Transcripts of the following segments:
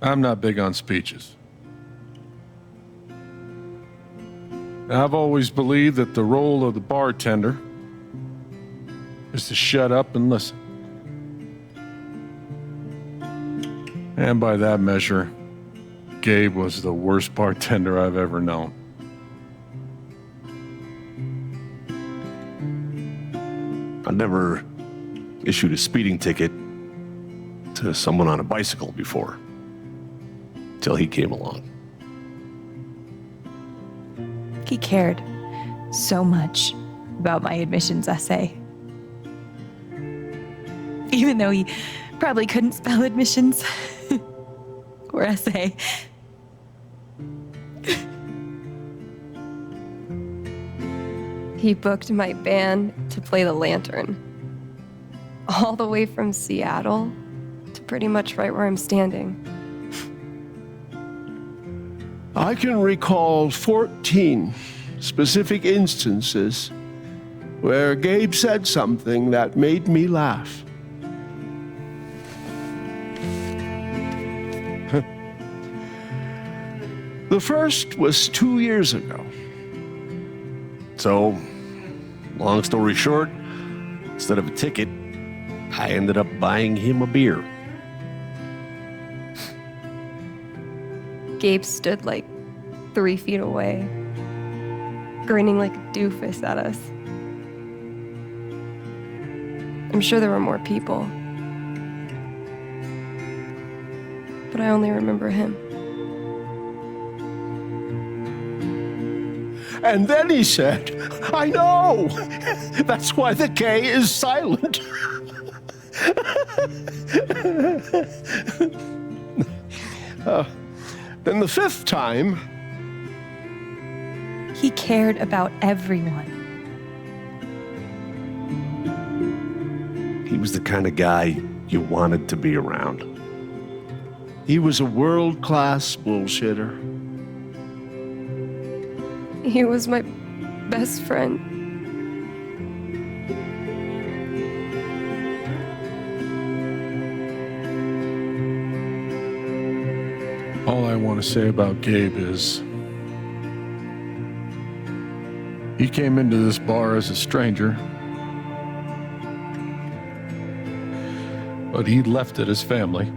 I'm not big on speeches. I've always believed that the role of the bartender is to shut up and listen. And by that measure, Gabe was the worst bartender I've ever known. I never issued a speeding ticket to someone on a bicycle before, till he came along. He cared so much about my admissions essay. Even though he probably couldn't spell admissions or essay. He booked my band to play the Lantern. All the way from Seattle to pretty much right where I'm standing. I can recall 14 specific instances where Gabe said something that made me laugh. The first was 2 years ago. So, long story short, instead of a ticket, I ended up buying him a beer. Gabe stood like 3 feet away, grinning like a doofus at us. I'm sure there were more people, but I only remember him. And then he said, I know! That's why the K is silent. Then the fifth time, He cared about everyone. He was the kind of guy you wanted to be around. he was a world-class bullshitter. He was my best friend. All I want to say about Gabe is he came into this bar as a stranger, but he left it as family.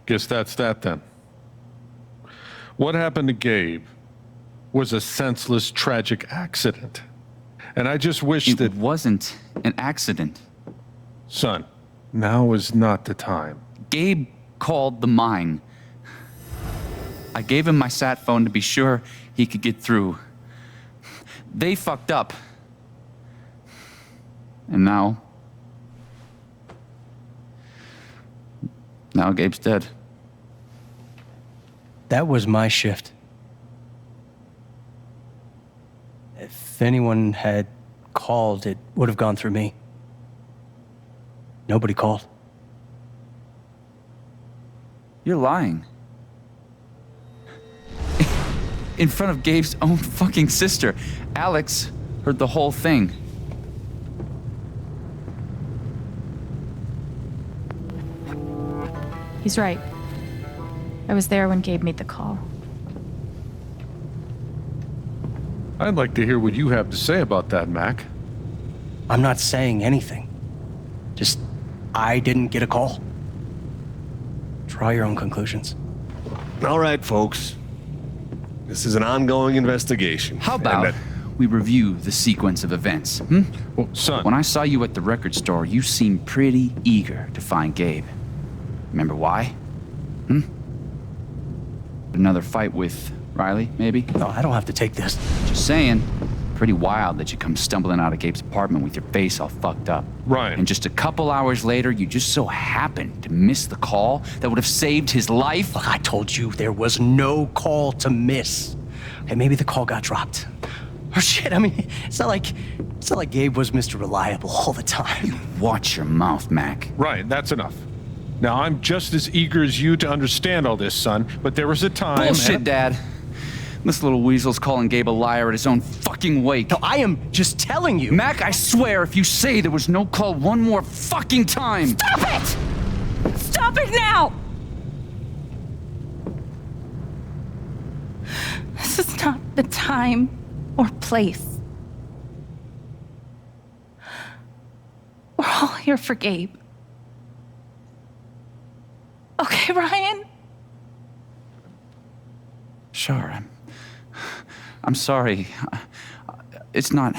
Guess that's that then. What happened to Gabe was a senseless, tragic accident. And I just wish that... It wasn't an accident. Son, now is not the time. Gabe called the mine. I gave him my sat phone to be sure he could get through. They fucked up. And now Gabe's dead. That was my shift. If anyone had called, it would have gone through me. Nobody called. You're lying. In front of Gabe's own fucking sister. Alex heard the whole thing. He's right. I was there when Gabe made the call. I'd like to hear what you have to say about that, Mac. I'm not saying anything. Just, I didn't get a call. Draw your own conclusions. All right, folks. This is an ongoing investigation. How about we review the sequence of events, hmm? Well, son... When I saw you at the record store, you seemed pretty eager to find Gabe. Remember why? Hmm? Another fight with Riley, maybe? No, I don't have to take this. Just saying. Pretty wild that you come stumbling out of Gabe's apartment with your face all fucked up. Ryan. And just a couple hours later, you just so happened to miss the call that would have saved his life. Look, I told you there was no call to miss. Okay, maybe the call got dropped. Or shit, I mean, it's not like Gabe was Mr. Reliable all the time. Watch your mouth, Mac. Ryan, that's enough. Now, I'm just as eager as you to understand all this, son, but there was a time... Bullshit, Dad. This little weasel's calling Gabe a liar at his own fucking wake. No, I am just telling you. Mac, I swear, if you say there was no call one more fucking time... Stop it! Stop it now! This is not the time or place. We're all here for Gabe. Okay, Ryan? Sure, I'm sorry. It's not...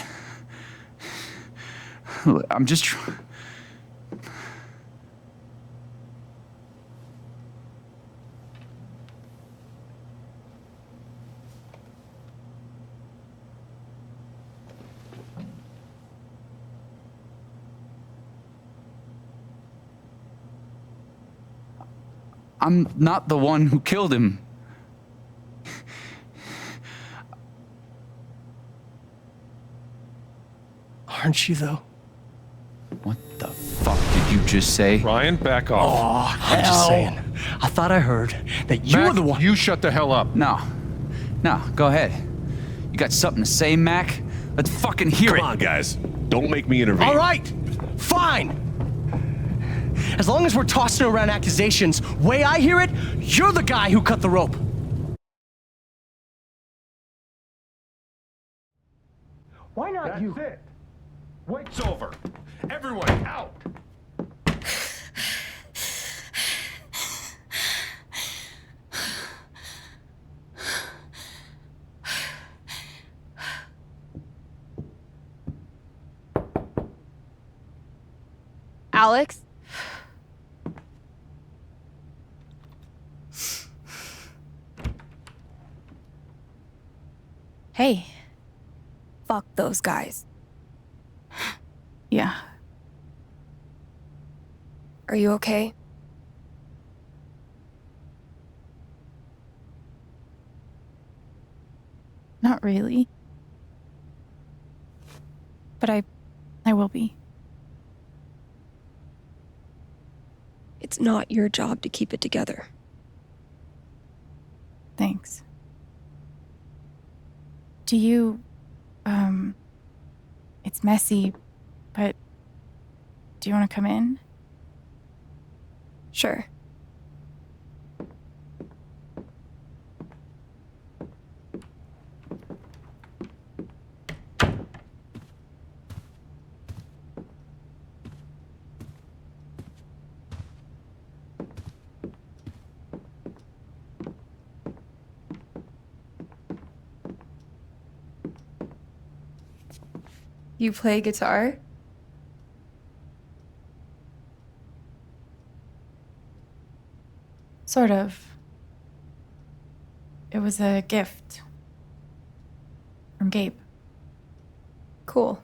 I'm just... I'm not the one who killed him. Aren't you, though? What the fuck did you just say? Ryan, back off. I'm just saying. I thought I heard that you were Mac, the one. you shut the hell up. No, go ahead. You got something to say, Mac? Let's fucking hear it. Come on, guys. Don't make me intervene. All right, fine. As long as we're tossing around accusations, way I hear it, you're the guy who cut the rope. Why not you? it. Wait's over. Everyone out. Alex? Hey. Fuck those guys. Yeah. Are you okay? Not really. But I will be. It's not your job to keep it together. Thanks. Do you, it's messy, but do you want to come in? Sure. You play guitar? Sort of. It was a gift from Gabe. Cool.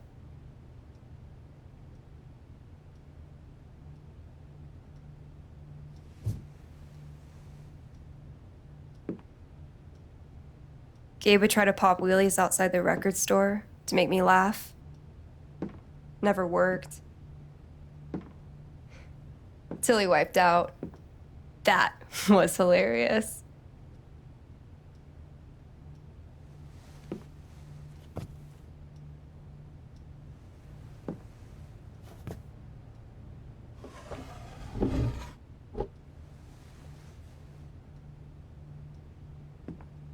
Gabe would try to pop wheelies outside the record store to make me laugh. Never worked. Till he wiped out. That was hilarious.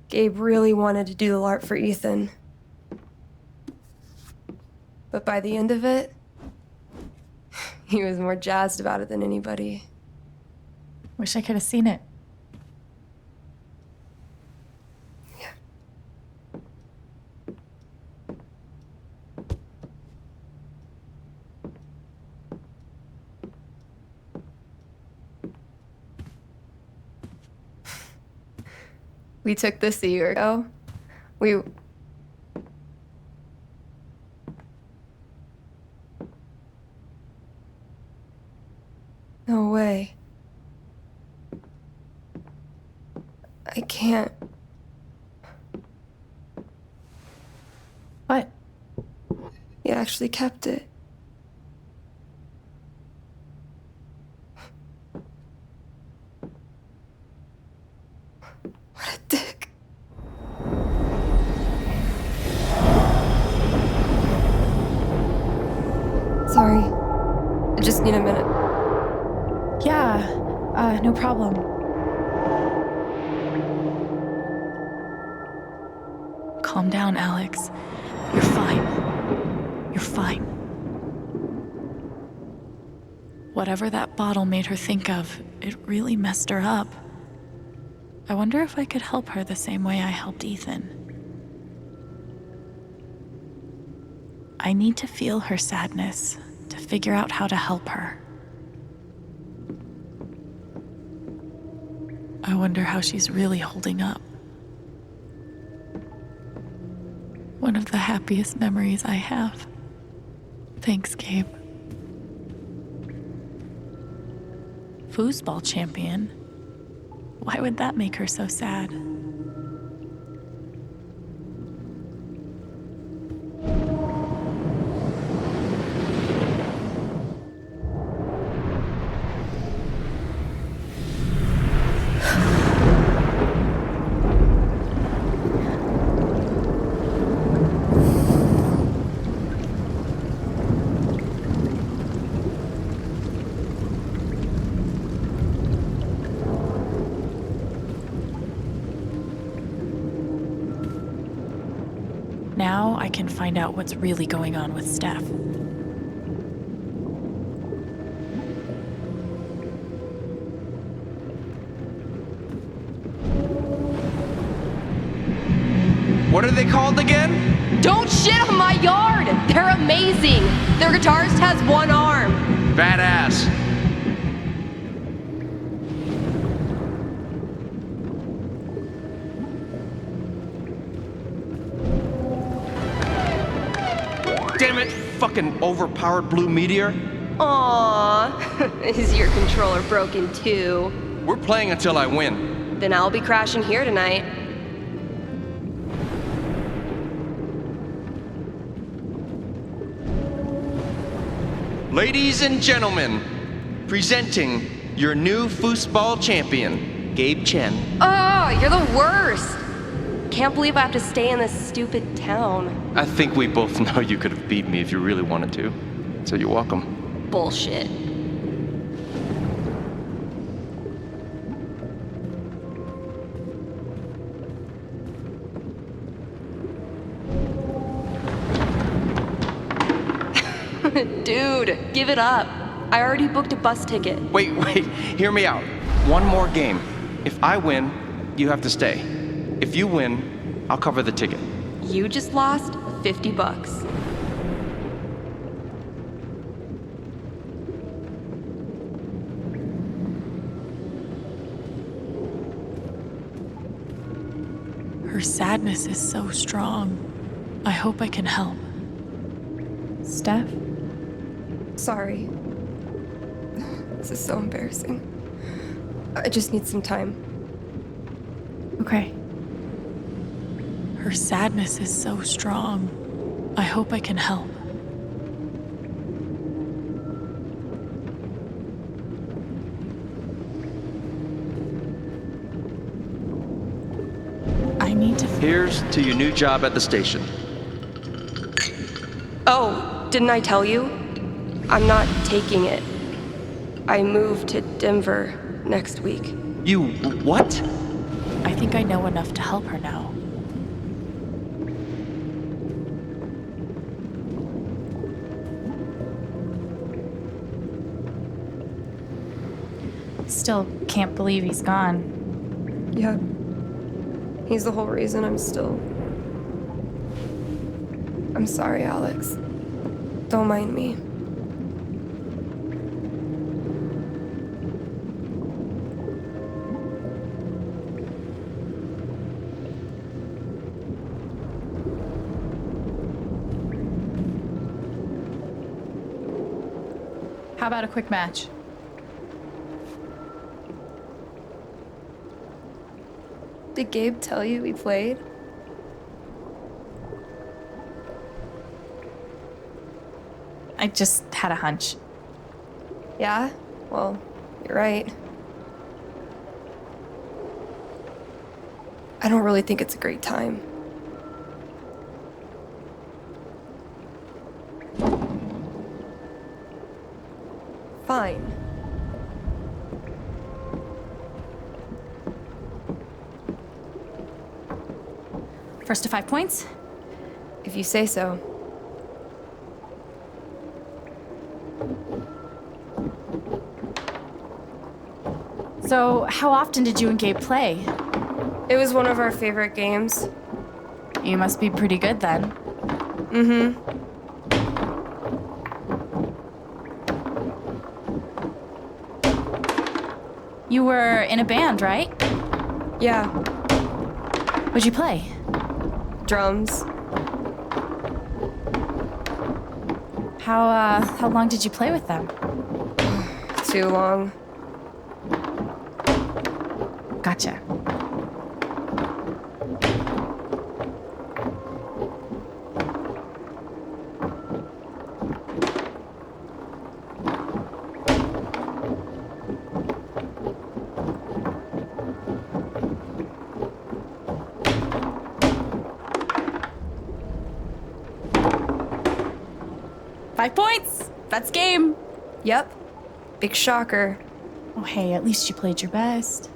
Gabe really wanted to do the LARP for Ethan. But by the end of it, he was more jazzed about it than anybody. Wish I could have seen it. Yeah. We took this a year ago. No way. I can't. What? He actually kept it. What a dick. just need a minute. Yeah, no problem. Calm down, Alex. You're fine. You're fine. Whatever that bottle made her think of, it really messed her up. I wonder if I could help her the same way I helped Ethan. I need to feel her sadness to figure out how to help her. I wonder how she's really holding up. One of the happiest memories I have. Thanks, Gabe. Foosball Champion? Why would that make her so sad? Now I can find out what's really going on with Steph. What are they called again? Don't shit on my yard! They're amazing! Their guitarist has one arm. Badass. Damn it, fucking overpowered blue meteor. Aww. Is your controller broken too? We're playing until I win. Then I'll be crashing here tonight. Ladies and gentlemen, presenting your new Foosball Champion, Gabe Chen. Oh, you're the worst! Can't believe I have to stay in this stupid town. I think we both know you could have beat me if you really wanted to. So you're welcome. Bullshit. Dude, give it up. I already booked a bus ticket. Wait, hear me out. One more game. If I win, you have to stay. If you win, I'll cover the ticket. You just lost $50. Her sadness is so strong. I hope I can help. Steph? Sorry. This is so embarrassing. I just need some time. Okay. Her sadness is so strong. I hope I can help. I need to... Here's to your new job at the station. Oh, didn't I tell you? I'm not taking it. I move to Denver next week. You what? I think I know enough to help her now. Still can't believe he's gone. Yeah. He's the whole reason I'm still... I'm sorry, Alex. Don't mind me. How about a quick match? Did Gabe tell you we played? I just had a hunch. Yeah? Well, you're right. I don't really think it's a great time. Fine. First to 5 points? If you say so. So, how often did you and Gabe play? It was one of our favorite games. You must be pretty good then. Mm-hmm. You were in a band, right? Yeah. What'd you play? Drums. How long did you play with them? Too long. Gotcha. Five points! That's game! Yep. Big shocker. Oh, hey, at least you played your best.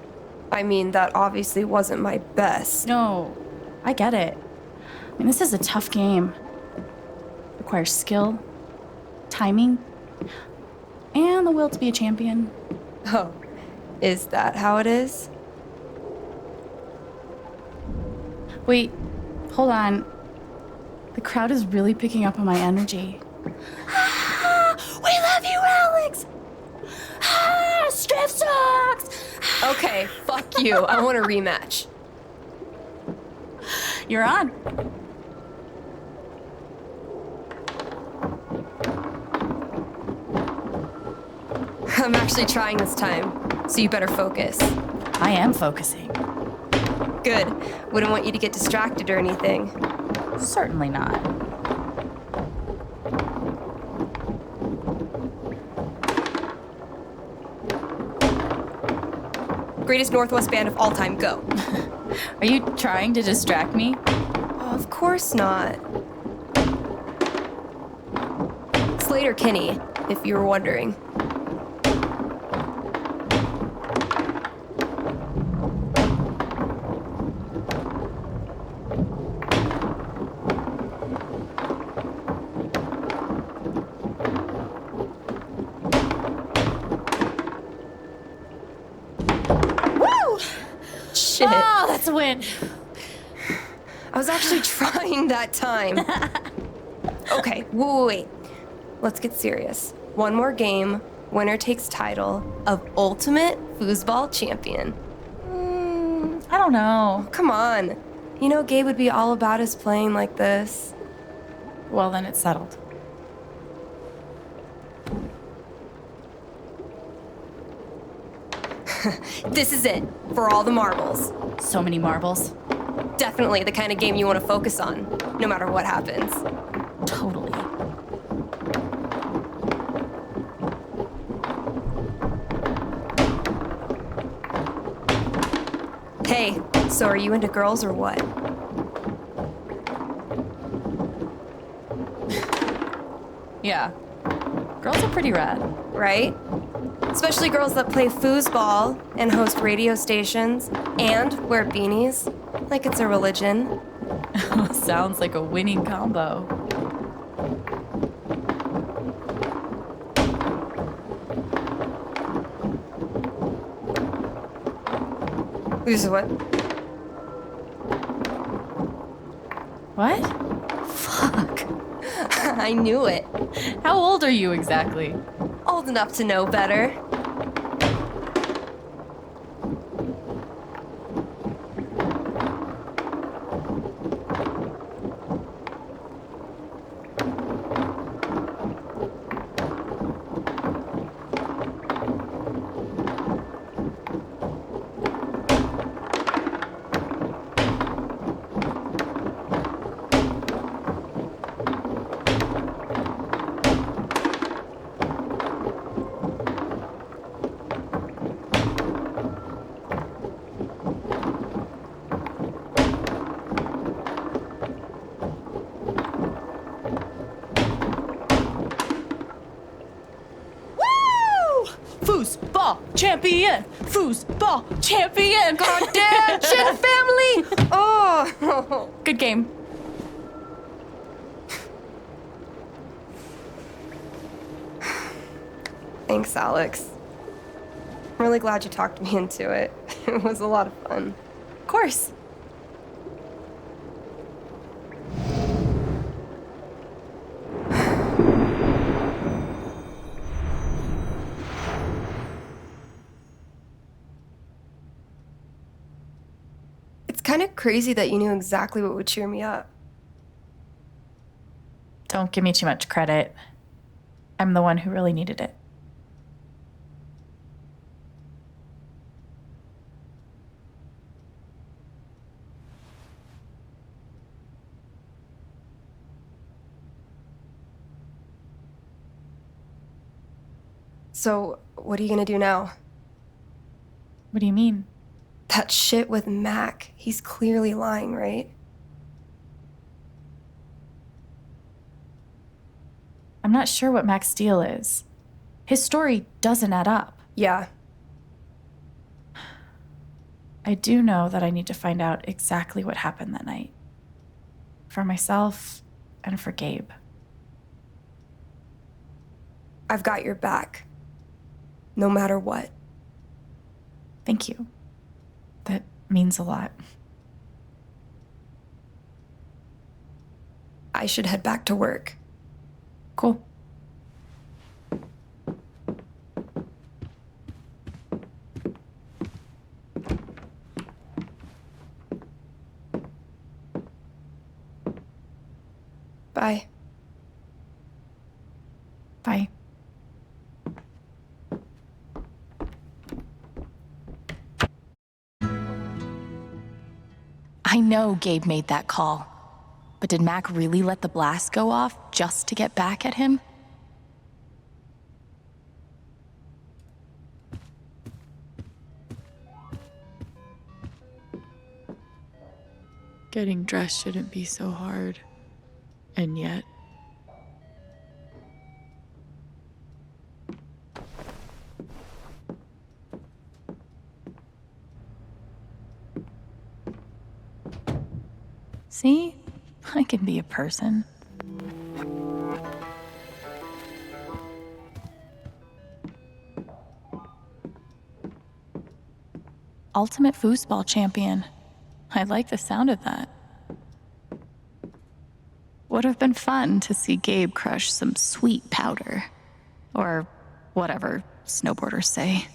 I mean, that obviously wasn't my best. No, I get it. I mean, this is a tough game. Requires skill, timing, and the will to be a champion. Oh, is that how it is? Wait, hold on. The crowd is really picking up on my energy. We love you, Alex! Strip sucks! Okay, fuck you. I want a rematch. You're on. I'm actually trying this time, so you better focus. I am focusing. Good. Wouldn't want you to get distracted or anything. Certainly not. Greatest Northwest band of all time, go. Are you trying to distract me? Of course not. Slater Kinney, if you were wondering. Woo! Shit. Oh, that's a win. I was actually trying that time. Okay, wait. Let's get serious. One more game. Winner takes title of Ultimate Foosball Champion. I don't know. Come on. You know Gabe would be all about us playing like this. Well, then it's settled. This is it. For all the marbles. So many marbles. Definitely the kind of game you want to focus on, no matter what happens. Totally. Hey, so are you into girls or what? Yeah. Girls are pretty rad. Right? Especially girls that play foosball and host radio stations and wear beanies like it's a religion. Sounds like a winning combo. This is what? What? Fuck. I knew it. How old are you exactly? Old enough to know better. Champion! Foosball Champion! Goddamn Chen family! Oh! Good game. Thanks, Alex. I'm really glad you talked me into it. It was a lot of fun. Of course. It's kind of crazy that you knew exactly what would cheer me up. Don't give me too much credit. I'm the one who really needed it. So, what are you gonna do now? What do you mean? That shit with Mac, he's clearly lying, right? I'm not sure what Mac's deal is. His story doesn't add up. Yeah. I do know that I need to find out exactly what happened that night. For myself and for Gabe. I've got your back. No matter what. Thank you. That means a lot. I should head back to work. Cool. Bye. Bye. I know Gabe made that call, but did Mac really let the blast go off just to get back at him? Getting dressed shouldn't be so hard. And yet... See? I can be a person. Ultimate Foosball Champion. I like the sound of that. Would have been fun to see Gabe crush some sweet powder. Or whatever snowboarders say.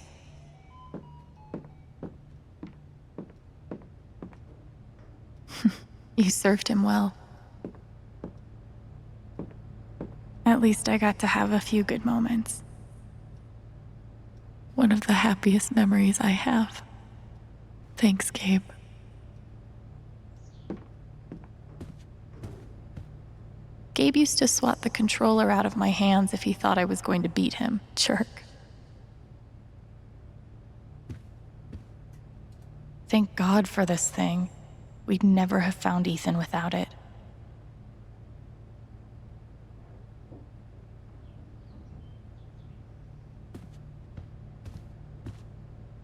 You served him well. At least I got to have a few good moments. One of the happiest memories I have. Thanks, Gabe. Gabe used to swat the controller out of my hands if he thought I was going to beat him. Jerk. Thank God for this thing. We'd never have found Ethan without it.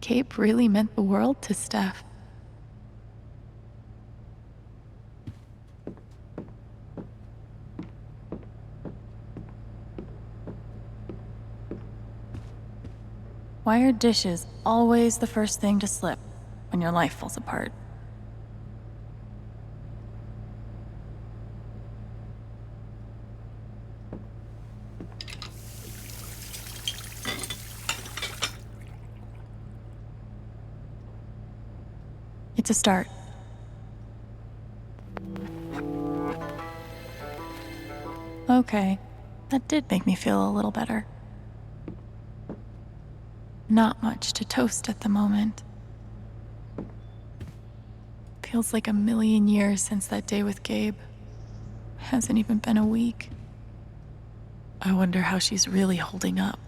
Gabe really meant the world to Steph. Why are dishes always the first thing to slip when your life falls apart? It's a start. Okay, that did make me feel a little better. Not much to toast at the moment. Feels like a million years since that day with Gabe. Hasn't even been a week. I wonder how she's really holding up.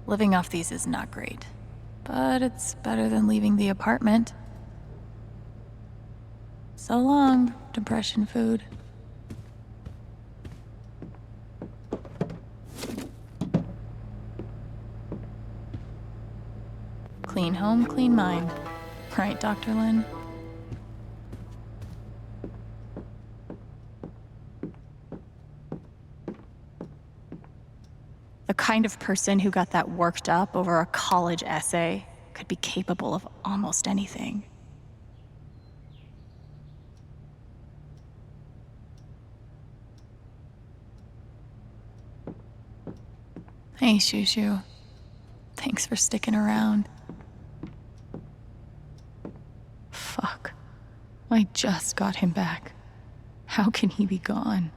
Living off these is not great, but it's better than leaving the apartment. So long, depression food. home, clean mind. Right, Dr. Lin? The kind of person who got that worked up over a college essay could be capable of almost anything. Hey, Shushu. Thanks for sticking around. Fuck. I just got him back. How can he be gone?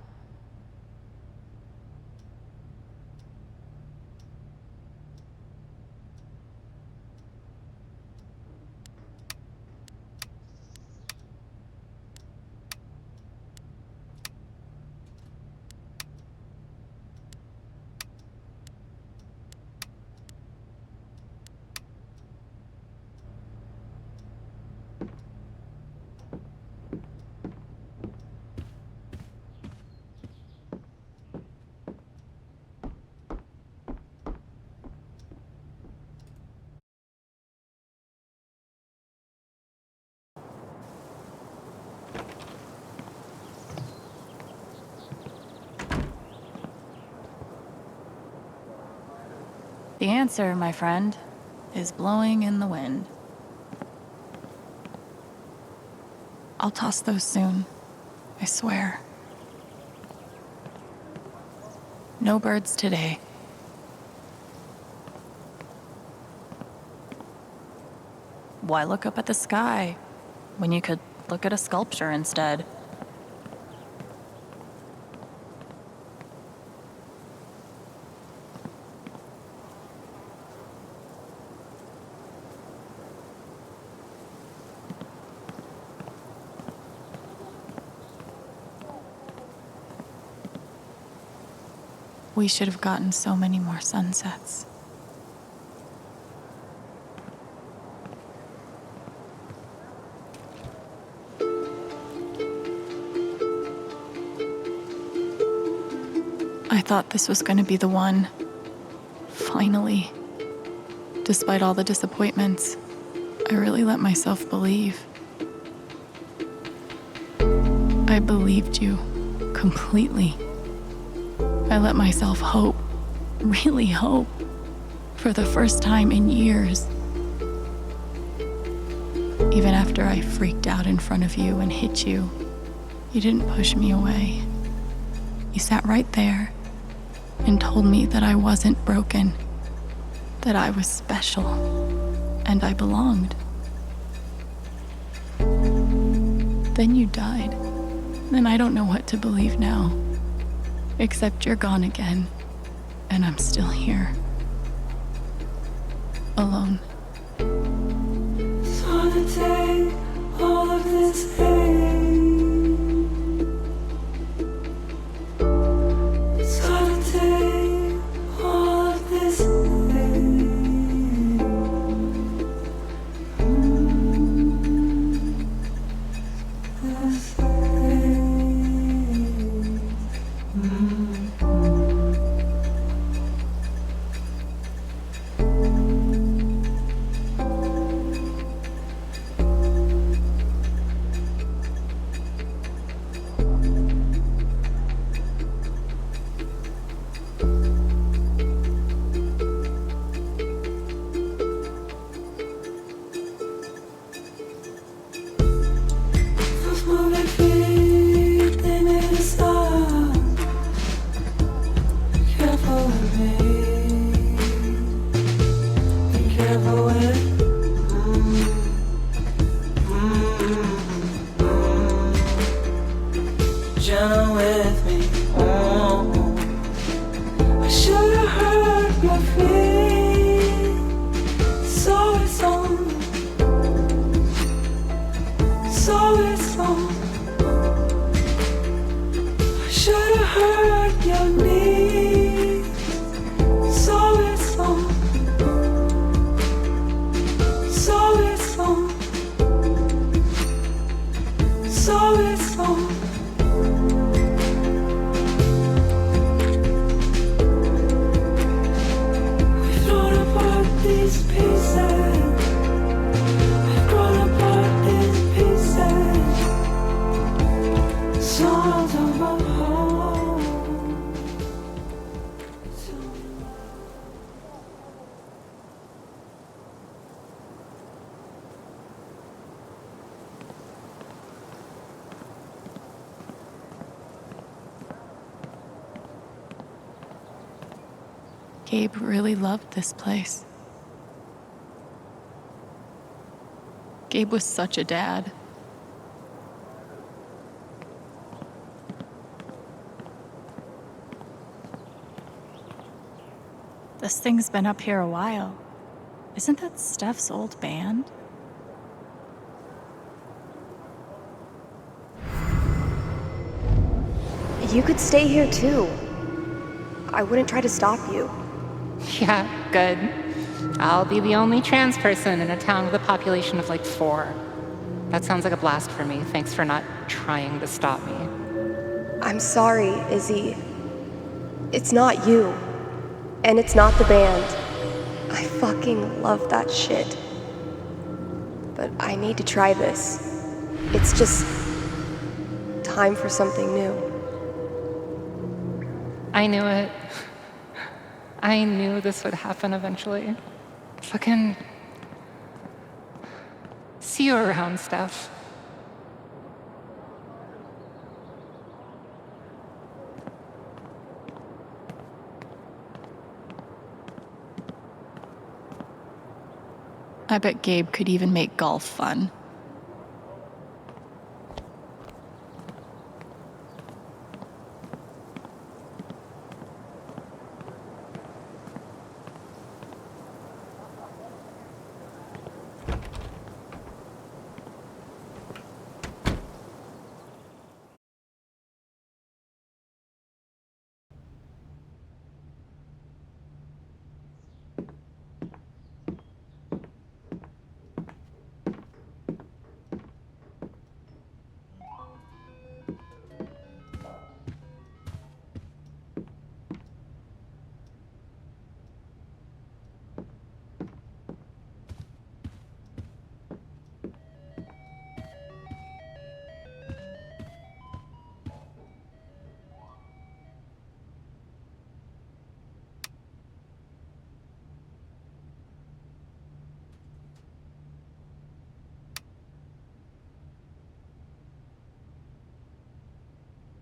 The answer, my friend, is blowing in the wind. I'll toss those soon, I swear. No birds today. Why look up at the sky when you could look at a sculpture instead? We should have gotten so many more sunsets. I thought this was going to be the one. Finally. Despite all the disappointments, I really let myself believe. I believed you completely. I let myself hope, really hope, for the first time in years. Even after I freaked out in front of you and hit you, you didn't push me away. You sat right there and told me that I wasn't broken, that I was special, and I belonged. Then you died, and I don't know what to believe now. Except you're gone again, and I'm still here. Alone. It's hard to take all of this pain. It's hard to take all of this pain. This pain. These pieces Gabe really loved this place. Gabe was such a dad. This thing's been up here a while. Isn't that Steph's old band? You could stay here too. I wouldn't try to stop you. Yeah, good. I'll be the only trans person in a town with a population of like 4. That sounds like a blast for me. Thanks for not trying to stop me. I'm sorry, Izzy. It's not you. And it's not the band. I fucking love that shit. But I need to try this. It's just time for something new. I knew it. I knew this would happen eventually. Fucking... See you around, Steph. I bet Gabe could even make golf fun.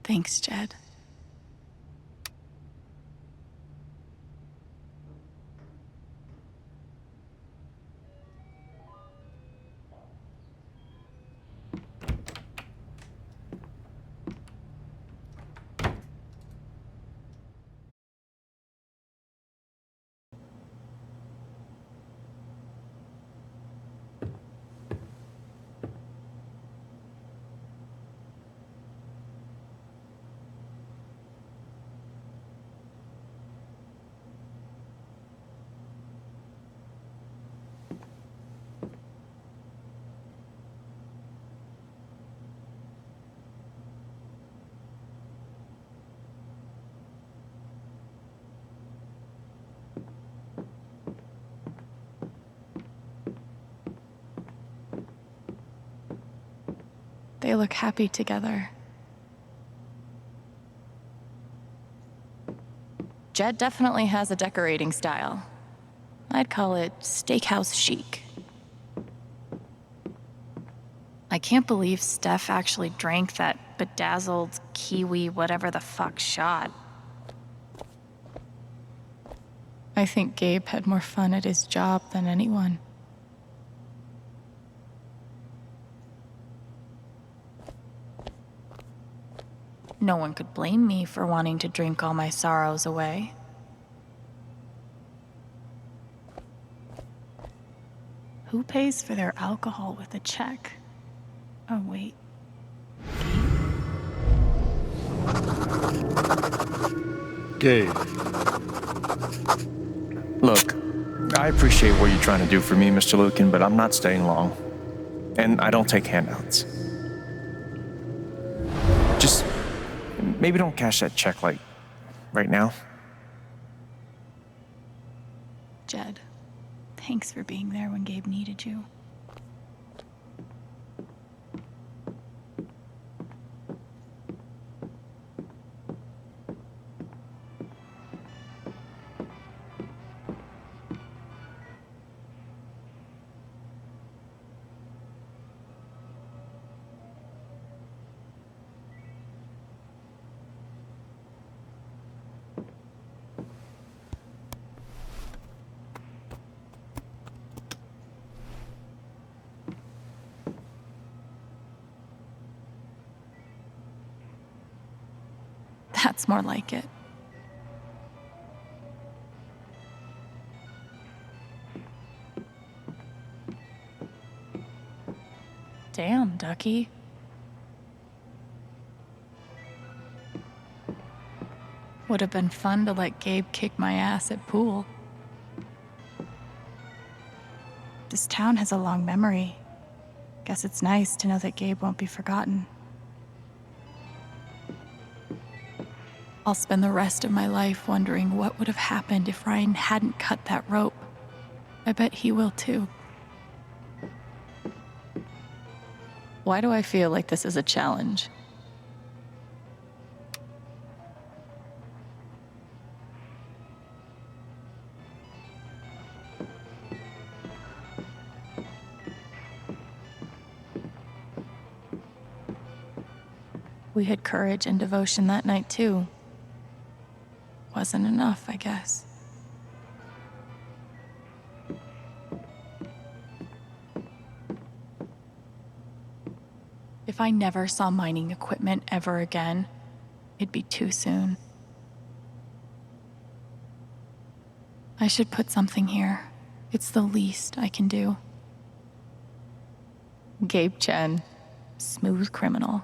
Thanks, Jed. They look happy together. Jed definitely has a decorating style. I'd call it steakhouse chic. I can't believe Steph actually drank that bedazzled kiwi whatever the fuck shot. I think Gabe had more fun at his job than anyone. No one could blame me for wanting to drink all my sorrows away. Who pays for their alcohol with a check? Oh, wait. Gabe. Look, I appreciate what you're trying to do for me, Mr. Lucan, but I'm not staying long. And I don't take handouts. Just maybe don't cash that check, like, right now. Jed, thanks for being there when Gabe needed you. That's more like it. Damn, Ducky. Would have been fun to let Gabe kick my ass at pool. This town has a long memory. Guess it's nice to know that Gabe won't be forgotten. I'll spend the rest of my life wondering what would have happened if Ryan hadn't cut that rope. I bet he will too. Why do I feel like this is a challenge? We had courage and devotion that night too. Wasn't enough, I guess. If I never saw mining equipment ever again, it'd be too soon. I should put something here. It's the least I can do. Gabe Chen, smooth criminal.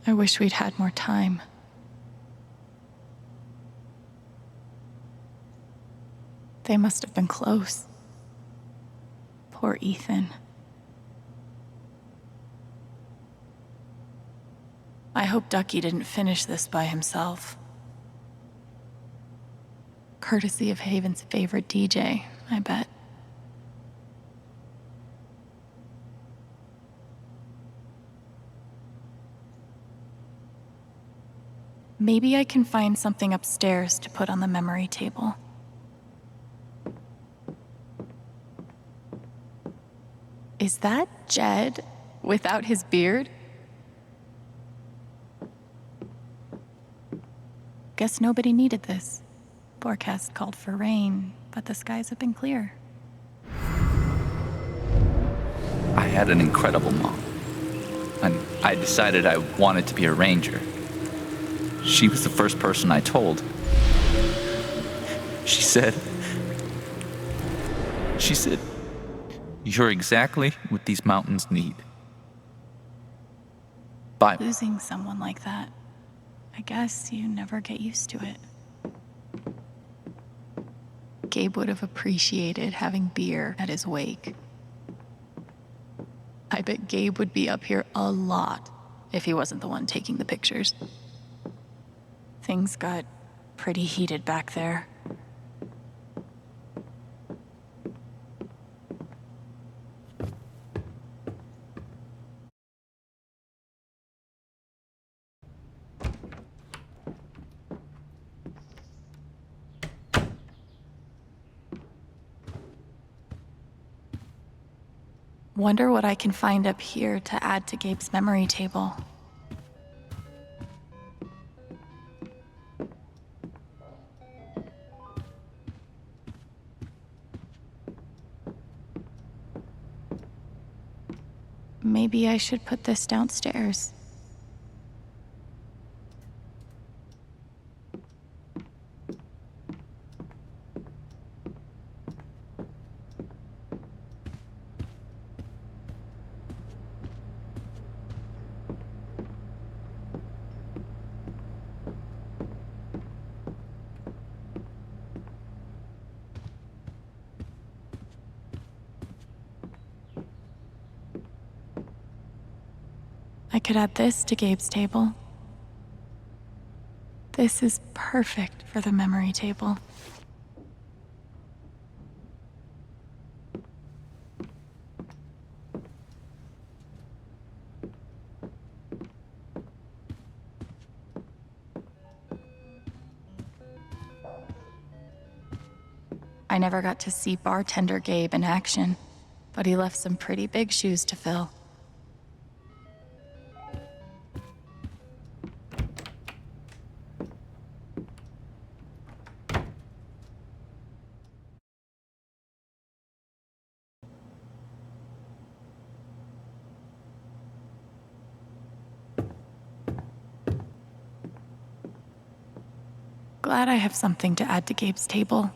I wish we'd had more time. They must have been close. Poor Ethan. I hope Ducky didn't finish this by himself. Courtesy of Haven's favorite DJ, I bet. Maybe I can find something upstairs to put on the memory table. Is that Jed without his beard? Guess nobody needed this. Forecast called for rain, but the skies have been clear. I had an incredible mom, and I decided I wanted to be a ranger. She was the first person I told. She said, "You're exactly what these mountains need." Bye. Losing someone like that, I guess you never get used to it. Gabe would have appreciated having beer at his wake. I bet Gabe would be up here a lot if he wasn't the one taking the pictures. Things got pretty heated back there. Wonder what I can find up here to add to Gabe's memory table. Maybe I should put this downstairs. I could add this to Gabe's table. This is perfect for the memory table. I never got to see bartender Gabe in action, but he left some pretty big shoes to fill. glad I have something to add to Gabe's table.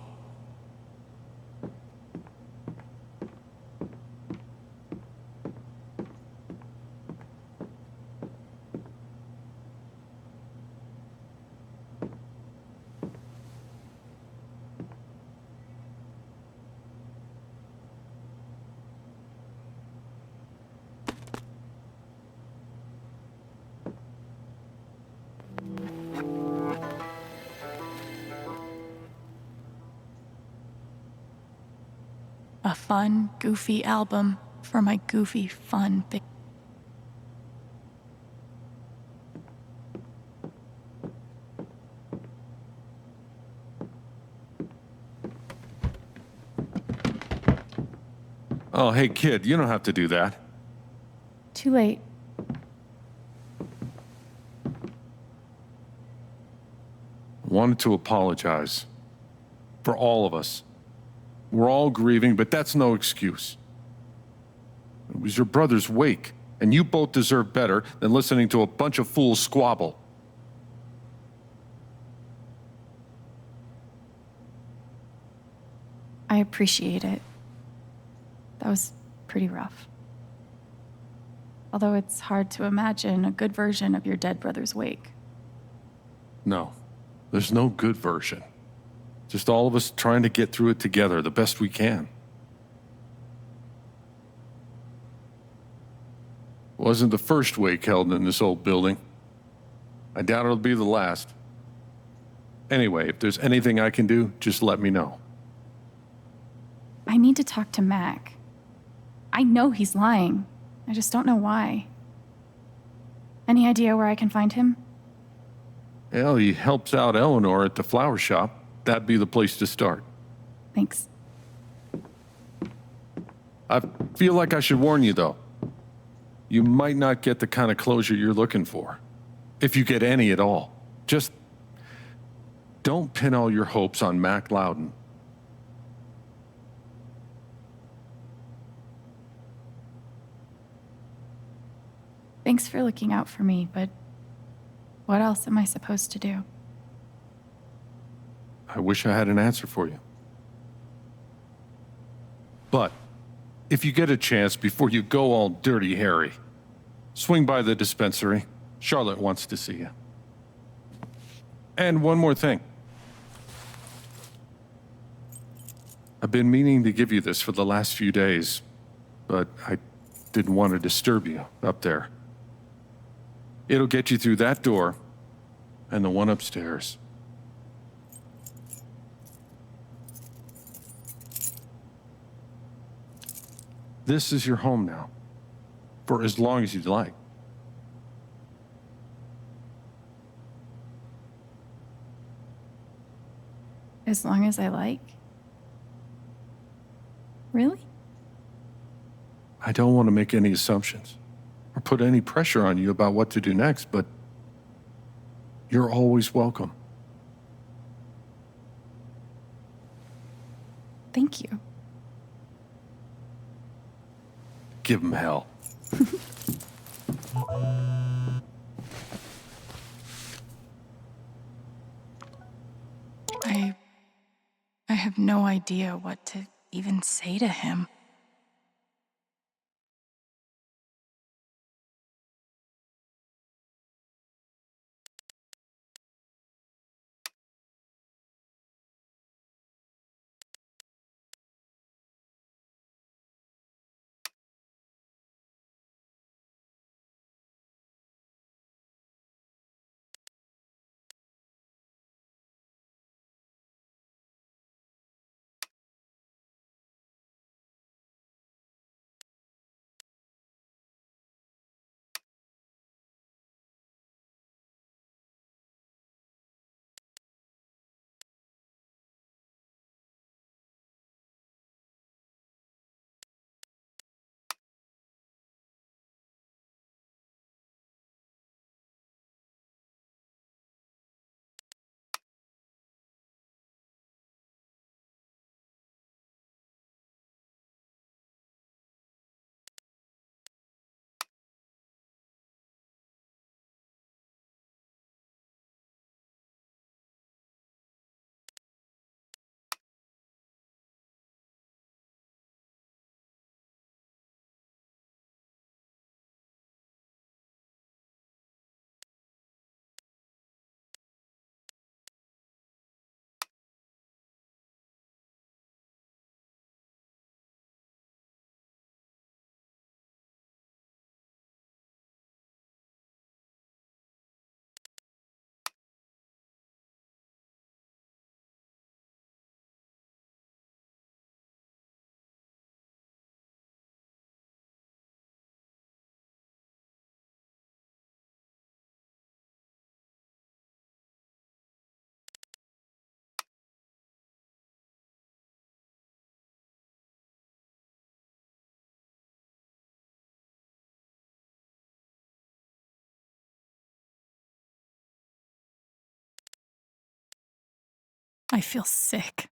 A fun, goofy album for my goofy, fun big. Oh, hey, kid, you don't have to do that. Too late. Wanted to apologize. For all of us. We're all grieving, but that's no excuse. It was your brother's wake, and you both deserve better than listening to a bunch of fools squabble. I appreciate it. That was pretty rough. Although it's hard to imagine a good version of your dead brother's wake. No, there's no good version. Just all of us trying to get through it together the best we can. Wasn't the first wake held in this old building. I doubt it'll be the last. Anyway, if there's anything I can do, just let me know. I need to talk to Mac. I know he's lying. I just don't know why. Any idea where I can find him? Well, he helps out Eleanor at the flower shop. That'd be the place to start. Thanks. I feel like I should warn you, though. You might not get the kind of closure you're looking for. If you get any at all. Just don't pin all your hopes on Mac Loudon. Thanks for looking out for me, but what else am I supposed to do? I wish I had an answer for you. But if you get a chance before you go all dirty Harry, swing by the dispensary. Charlotte wants to see you. And one more thing. I've been meaning to give you this for the last few days, but I didn't want to disturb you up there. It'll get you through that door and the one upstairs. This is your home now, for as long as you'd like. As long as I like? Really? I don't want to make any assumptions or put any pressure on you about what to do next, but you're always welcome. Thank you. Give him hell. I have no idea what to even say to him. I feel sick.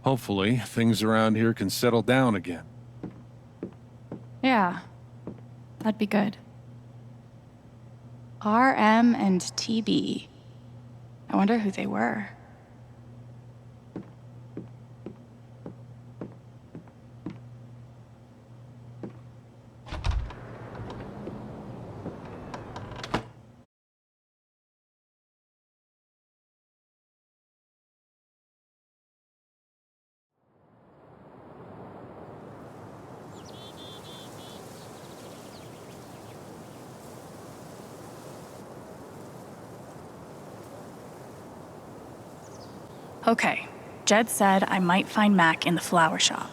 Hopefully, things around here can settle down again. Yeah, that'd be good. RM and TB. I wonder who they were. Okay, Jed said I might find Mac in the flower shop.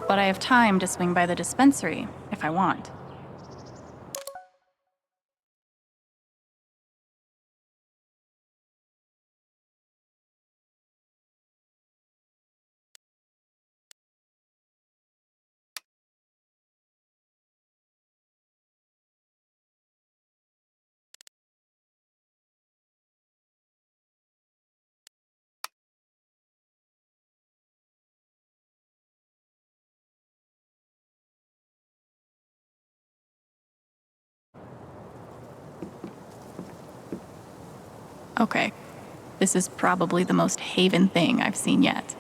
But I have time to swing by the dispensary if I want. Okay, this is probably the most Haven thing I've seen yet.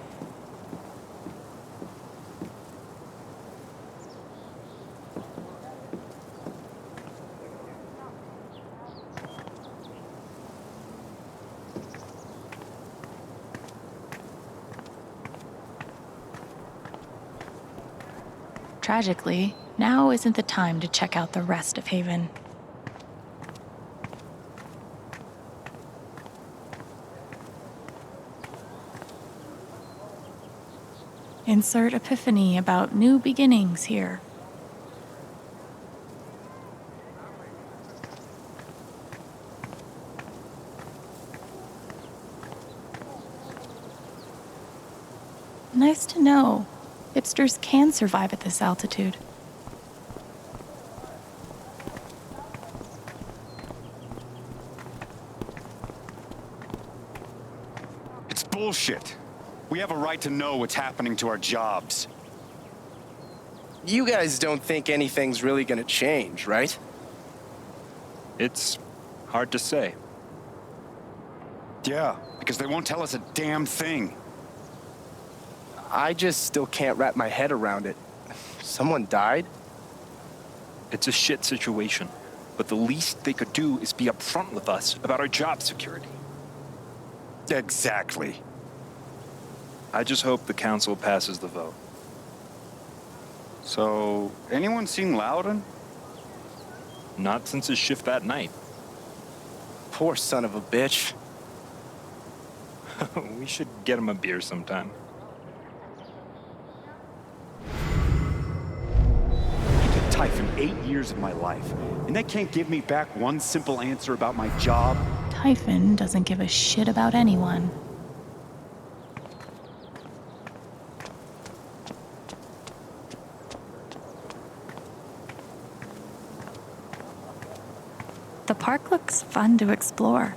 Tragically, now isn't the time to check out the rest of Haven. Insert epiphany about new beginnings here. Nice to know. Hipsters can survive at this altitude. It's bullshit. We have a right to know what's happening to our jobs. You guys don't think anything's really gonna change, right? It's hard to say. Yeah, because they won't tell us a damn thing. I just still can't wrap my head around it. Someone died? It's a shit situation, but the least they could do is be upfront with us about our job security. Exactly. I just hope the council passes the vote. So, anyone seen Loudon? Not since his shift that night. Poor son of a bitch. We should get him a beer sometime. Typhon 8 years of my life, and they can't give me back one simple answer about my job. Typhon doesn't give a shit about anyone. The park looks fun to explore.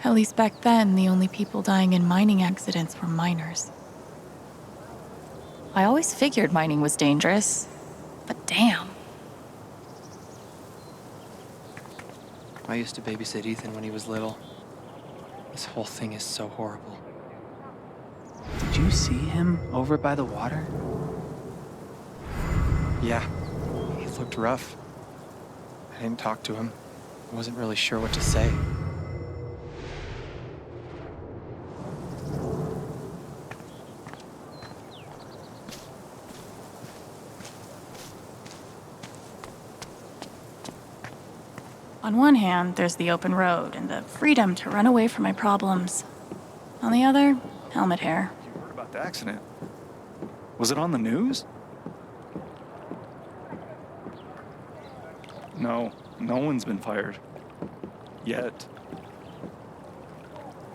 At least back then, the only people dying in mining accidents were miners. I always figured mining was dangerous, but damn. I used to babysit Ethan when he was little. This whole thing is so horrible. Did you see him over by the water? Yeah, he looked rough. I didn't talk to him. I wasn't really sure what to say. On one hand, there's the open road and the freedom to run away from my problems. On the other, helmet hair. You heard about the accident? Was it on the news? No, no one's been fired. Yet.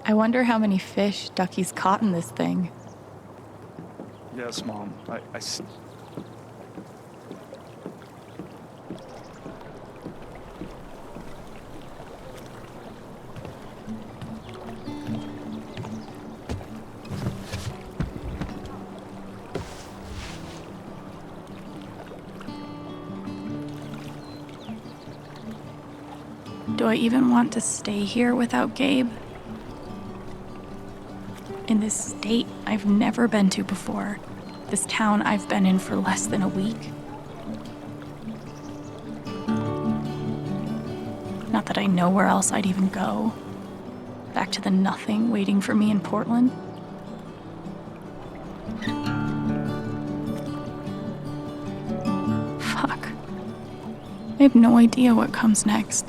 I wonder how many fish Ducky's caught in this thing. Yes, Mom. Do I even want to stay here without Gabe? In this state I've never been to before. This town I've been in for less than a week. Not that I know where else I'd even go. Back to the nothing waiting for me in Portland. Fuck. I have no idea what comes next.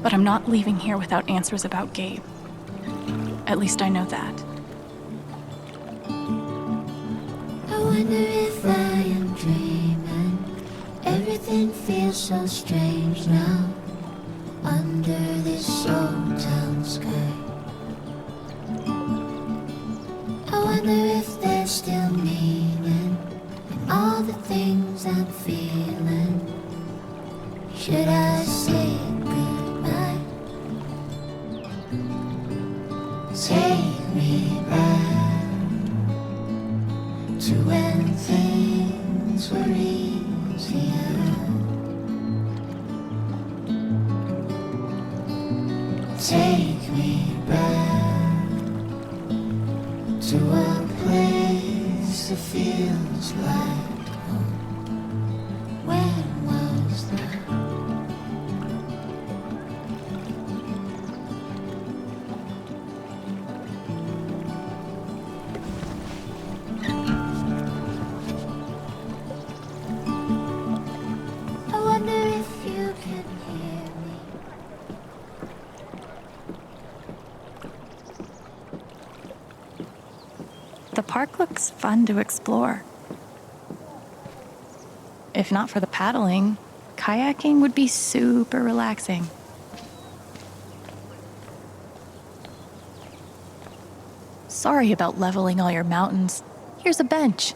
But I'm not leaving here without answers about Gabe. At least I know that. I wonder if I am dreaming. Everything feels so strange now. Under this old town sky. I wonder if there's still meaning in all the things I'm feeling. Should I say goodbye? Take me back to when things were easier. Take me back to a place that feels like home. When was that? I wonder if you can hear me. The park looks fun to explore. If not for the paddling, kayaking would be super relaxing. Sorry about leveling all your mountains. Here's a bench.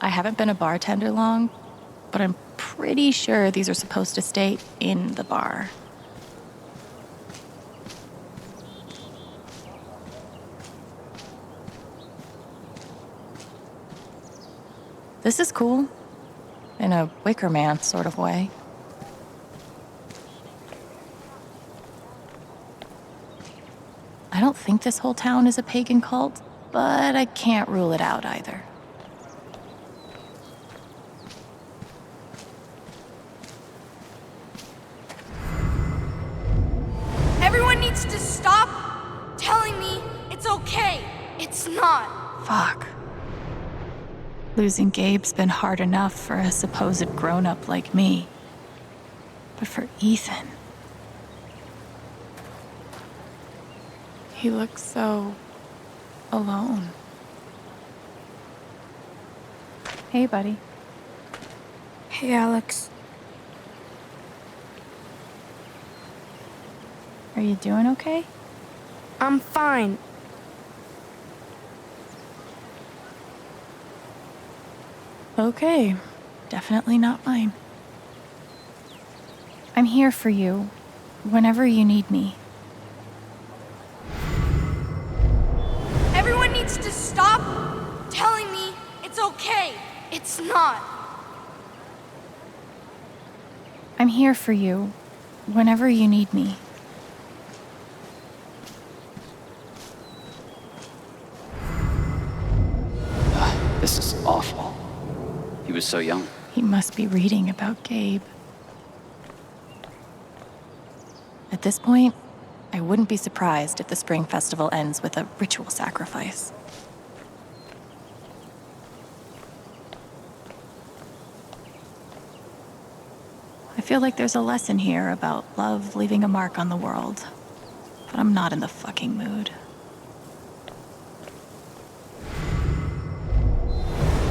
I haven't been a bartender long, but I'm pretty sure these are supposed to stay in the bar. This is cool, in a Wicker Man sort of way. I don't think this whole town is a pagan cult, but I can't rule it out either. Everyone needs to stop telling me it's okay. It's not. Fuck. Losing Gabe's been hard enough for a supposed grown-up like me. But for Ethan... he looks so... alone. Hey, buddy. Hey, Alex. Are you doing okay? I'm fine. Okay. Definitely not mine. I'm here for you, whenever you need me. Everyone needs to stop telling me it's okay. It's not. I'm here for you, whenever you need me. This is awful. He was so young. He must be reading about Gabe. At this point, I wouldn't be surprised if the spring festival ends with a ritual sacrifice. I feel like there's a lesson here about love leaving a mark on the world, but I'm not in the fucking mood.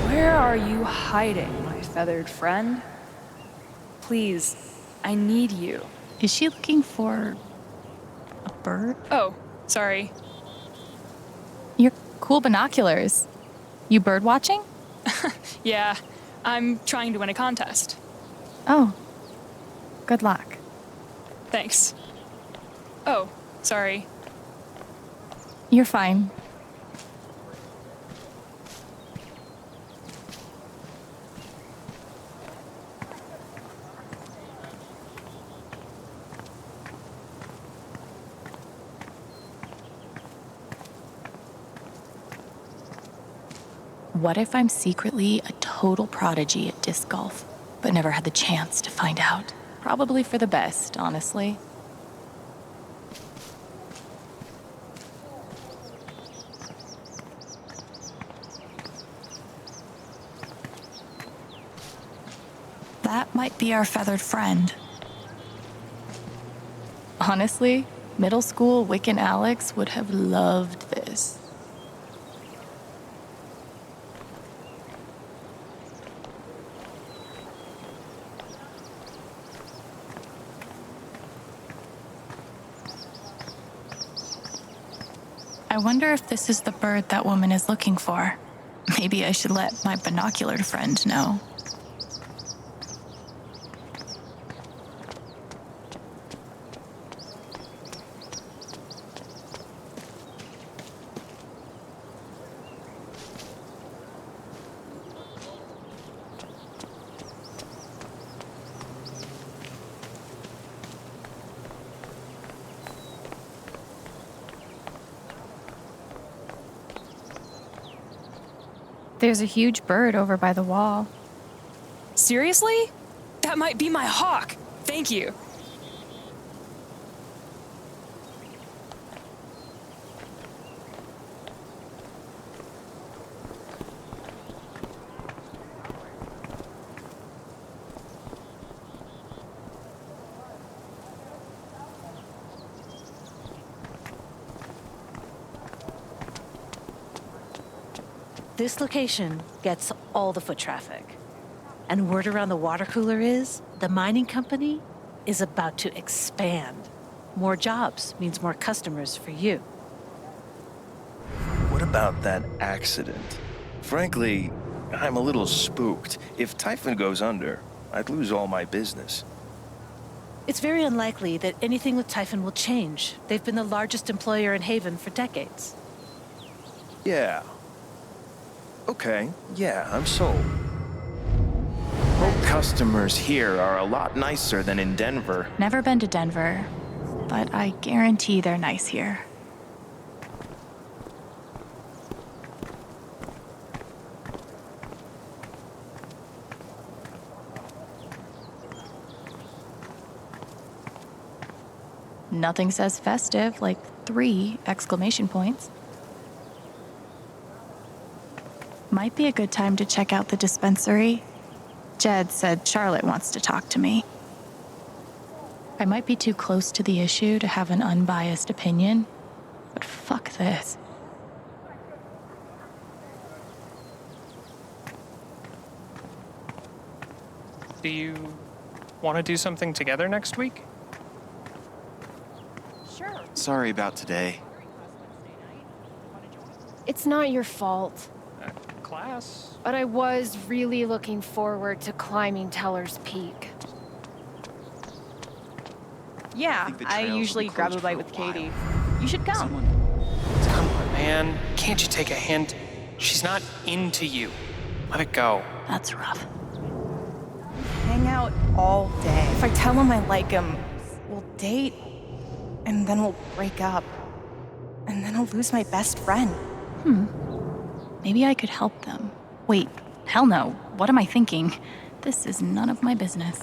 Where are you hiding, my feathered friend? Please, I need you. Is she looking for a bird? Oh, sorry. Your cool binoculars. You bird watching? Yeah, I'm trying to win a contest. Oh. Good luck. Thanks. Oh, sorry. You're fine. What if I'm secretly a total prodigy at disc golf, but never had the chance to find out? Probably for the best, honestly. That might be our feathered friend. Honestly, middle school Wiccan Alex would have loved this. I wonder if this is the bird that woman is looking for. Maybe I should let my binocular friend know. There's a huge bird over by the wall. Seriously? That might be my hawk. Thank you. This location gets all the foot traffic. And word around the water cooler is the mining company is about to expand. More jobs means more customers for you. What about that accident? Frankly, I'm a little spooked. If Typhon goes under, I'd lose all my business. It's very unlikely that anything with Typhon will change. They've been the largest employer in Haven for decades. Yeah. Okay, yeah, I'm sold. Hope customers here are a lot nicer than in Denver. Never been to Denver, but I guarantee they're nice here. Nothing says festive like 3 exclamation points. Might be a good time to check out the dispensary. Jed said Charlotte wants to talk to me. I might be too close to the issue to have an unbiased opinion, but fuck this. Do you want to do something together next week? Sure. Sorry about today. It's not your fault. Class? But I was really looking forward to climbing Teller's Peak. Yeah, I usually grab a bite with Katie. You should come. Come on, man. Can't you take a hint? She's not into you. Let it go. That's rough. Hang out all day. If I tell him I like him, we'll date, and then we'll break up. And then I'll lose my best friend. Maybe I could help them. Wait, hell no. What am I thinking? This is none of my business.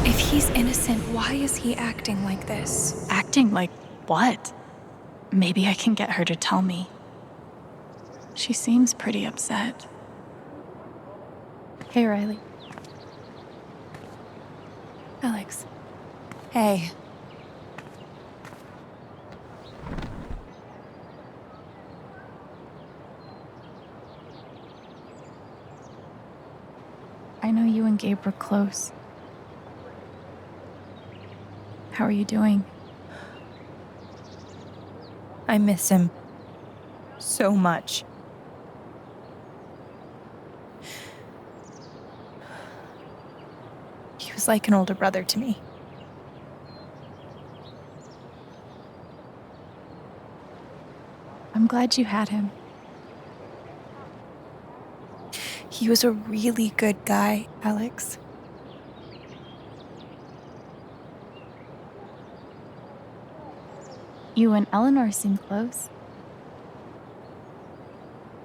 If he's innocent, why is he acting like this? Acting like what? Maybe I can get her to tell me. She seems pretty upset. Hey, Riley. Alex. Hey. I know you and Gabe were close. How are you doing? I miss him so much. He was like an older brother to me. I'm glad you had him. He was a really good guy, Alex. You and Eleanor seem close.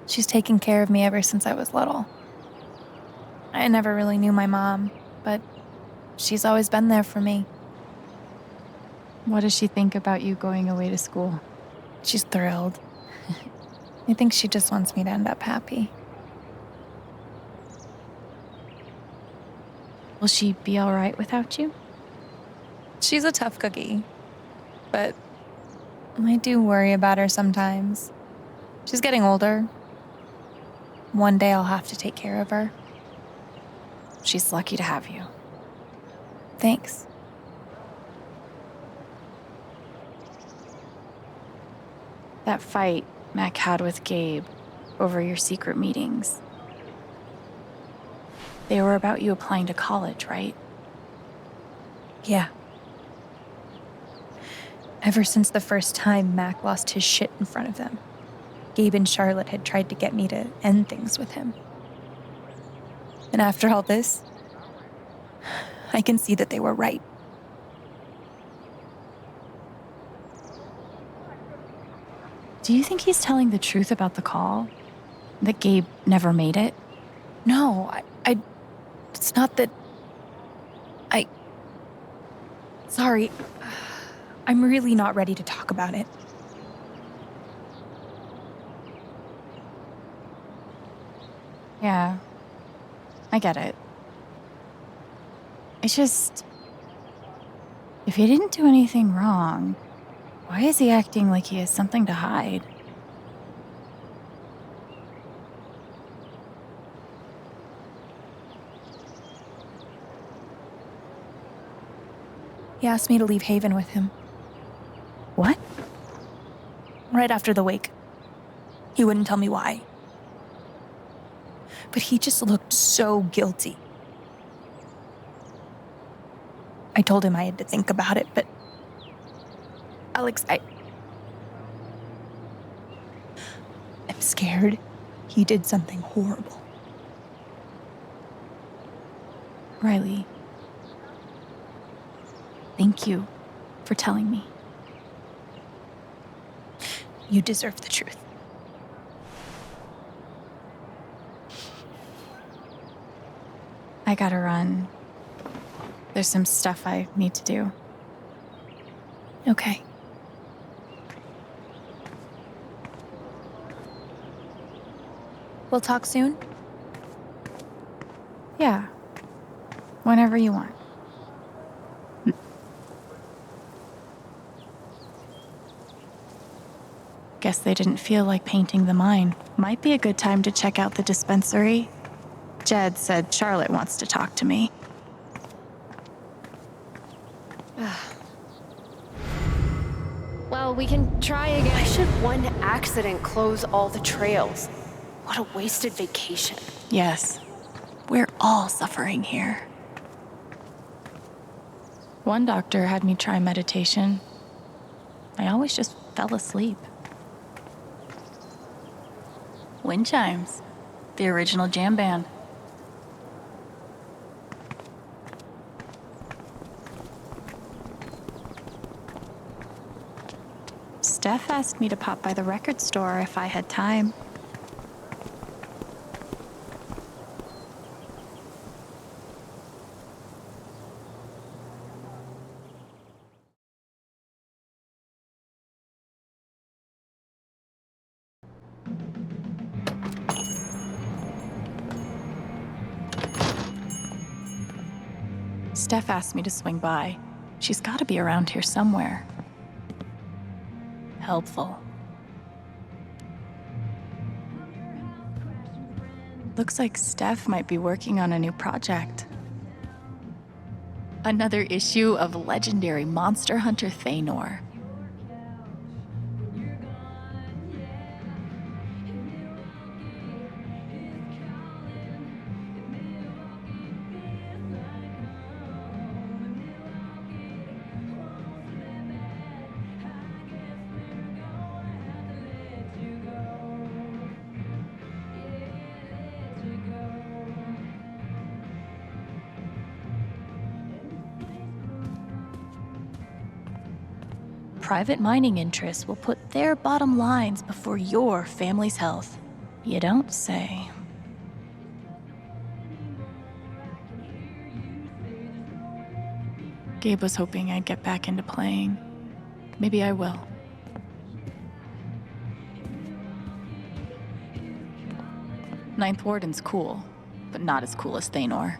She's taken care of me ever since I was little. I never really knew my mom, but she's always been there for me. What does she think about you going away to school? She's thrilled. I think she just wants me to end up happy. Will she be all right without you? She's a tough cookie, but I do worry about her sometimes. She's getting older. One day I'll have to take care of her. She's lucky to have you. Thanks. That fight Mac had with Gabe over your secret meetings. They were about you applying to college, right? Yeah. Ever since the first time Mac lost his shit in front of them, Gabe and Charlotte had tried to get me to end things with him. And after all this, I can see that they were right. Do you think he's telling the truth about the call? That Gabe never made it? No, it's not that... Sorry. I'm really not ready to talk about it. Yeah, I get it. It's just... If he didn't do anything wrong, why is he acting like he has something to hide? He asked me to leave Haven with him. What? Right after the wake. He wouldn't tell me why. But he just looked so guilty. I told him I had to think about it, but... Alex, I'm scared he did something horrible. Riley, thank you for telling me. You deserve the truth. I gotta run. There's some stuff I need to do. Okay. We'll talk soon? Yeah. Whenever you want. Guess they didn't feel like painting the mine. Might be a good time to check out the dispensary. Jed said Charlotte wants to talk to me. Well, we can try again. Why should one accident close all the trails? What a wasted vacation. Yes, we're all suffering here. One doctor had me try meditation. I always just fell asleep. Wind chimes, the original jam band. Steph asked me to pop by the record store if I had time. Steph asked me to swing by. She's got to be around here somewhere. Helpful. Looks like Steph might be working on a new project. Another issue of legendary monster hunter Thanor. Private mining interests will put their bottom lines before your family's health. You don't say. Gabe was hoping I'd get back into playing. Maybe I will. Ninth Warden's cool, but not as cool as Thanor.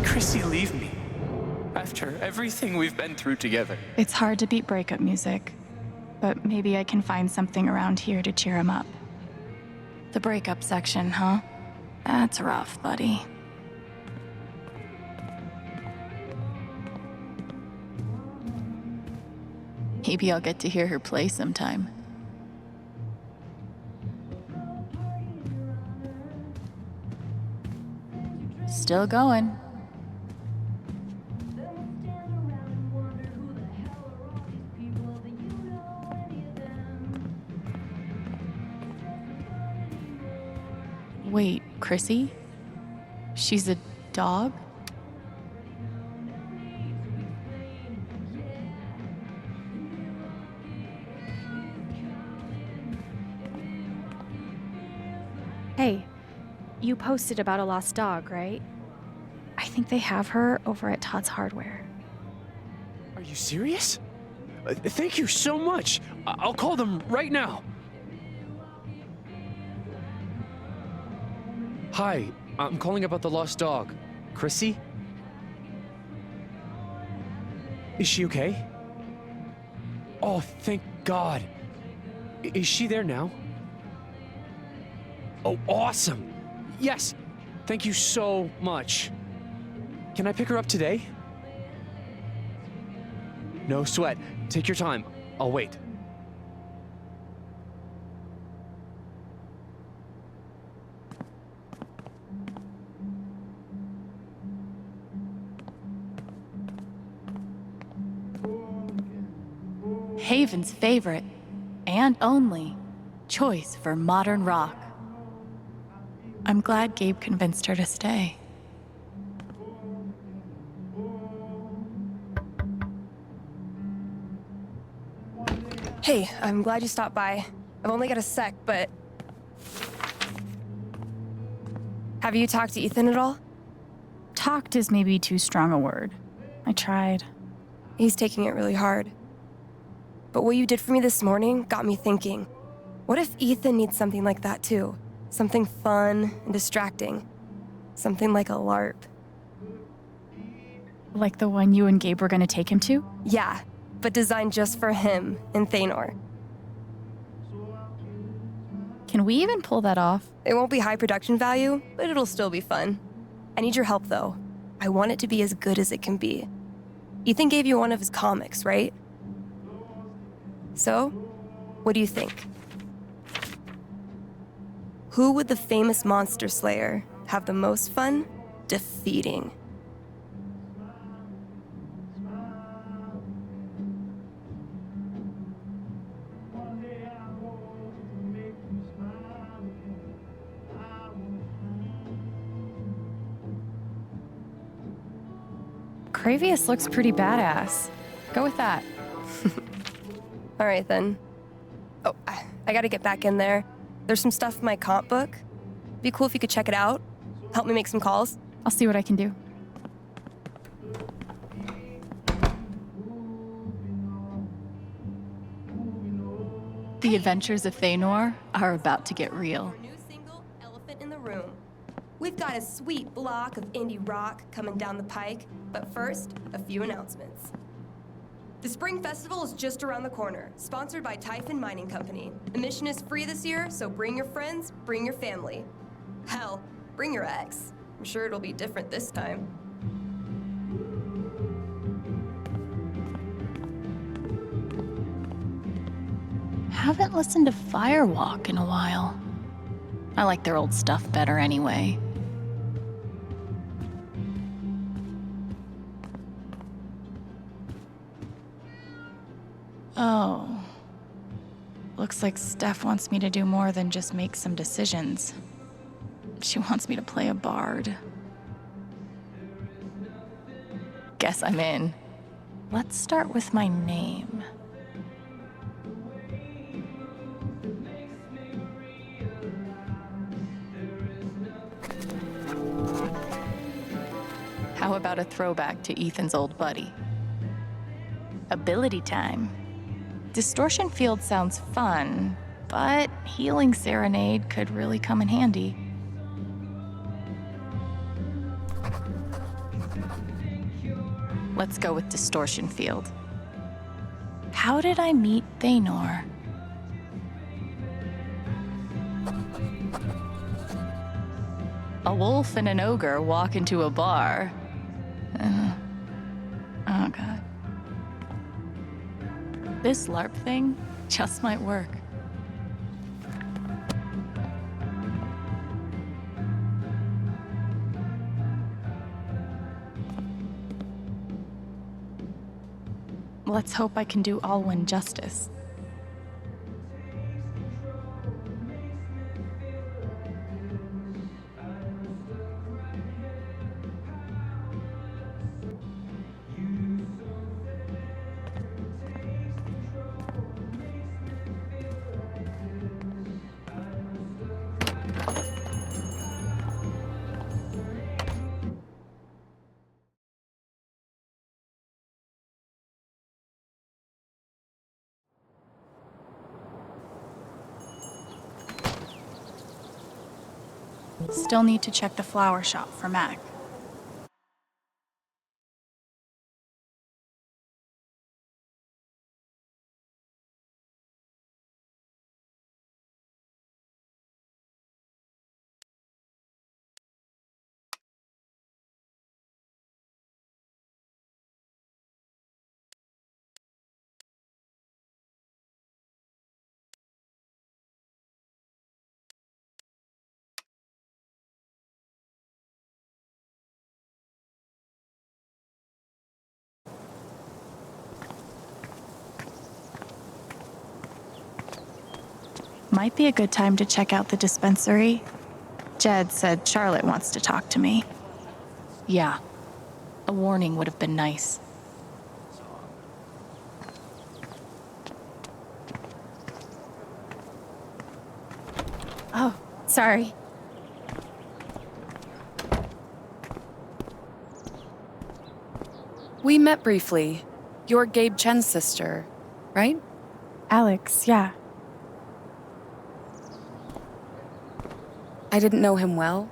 Chrissy leave me after everything we've been through together? It's hard to beat breakup music, but maybe I can find something around here to cheer him up. The breakup section, huh? That's rough, buddy. Maybe I'll get to hear her play sometime. Still going. Wait, Chrissy? She's a dog? Hey, you posted about a lost dog, right? I think they have her over at Todd's Hardware. Are you serious? Thank you so much. I'll call them right now. Hi, I'm calling about the lost dog. Chrissy? Is she okay? Oh, thank God. Is she there now? Oh, awesome. Yes. Thank you so much. Can I pick her up today? No sweat. Take your time. I'll wait. Haven's favorite, and only, choice for modern rock. I'm glad Gabe convinced her to stay. Hey, I'm glad you stopped by. I've only got a sec, but Have you talked to Ethan at all? Talked is maybe too strong a word. I tried. He's taking it really hard. But what you did for me this morning got me thinking. What if Ethan needs something like that too? Something fun and distracting. Something like a LARP. Like the one you and Gabe were gonna take him to? Yeah, but designed just for him and Thanor. Can we even pull that off? It won't be high production value, but it'll still be fun. I need your help though. I want it to be as good as it can be. Ethan gave you one of his comics, right? So, what do you think? Who would the famous monster slayer have the most fun defeating? Kravius looks pretty badass. Go with that. All right, then. Oh, I gotta get back in there. There's some stuff in my comp book. Be cool if you could check it out. Help me make some calls. I'll see what I can do. The adventures of Thanor are about to get real. New single, Elephant in the Room. We've got a sweet block of indie rock coming down the pike, but first, a few announcements. The Spring Festival is just around the corner, sponsored by Typhon Mining Company. Admission is free this year, so bring your friends, bring your family. Hell, bring your ex. I'm sure it'll be different this time. Haven't listened to Firewalk in a while. I like their old stuff better anyway. Oh. Looks like Steph wants me to do more than just make some decisions. She wants me to play a bard. Guess I'm in. Let's start with my name. How about a throwback to Ethan's old buddy? Ability time. Distortion Field sounds fun, but Healing Serenade could really come in handy. Let's go with Distortion Field. How did I meet Thanor? A wolf and an ogre walk into a bar. Oh god. This LARP thing just might work. Let's hope I can do Alwyn justice. Still need to check the flower shop for Mac. Might be a good time to check out the dispensary. Jed said Charlotte wants to talk to me. Yeah, a warning would have been nice. Oh, sorry. We met briefly. You're Gabe Chen's sister, right? Alex, yeah. I didn't know him well,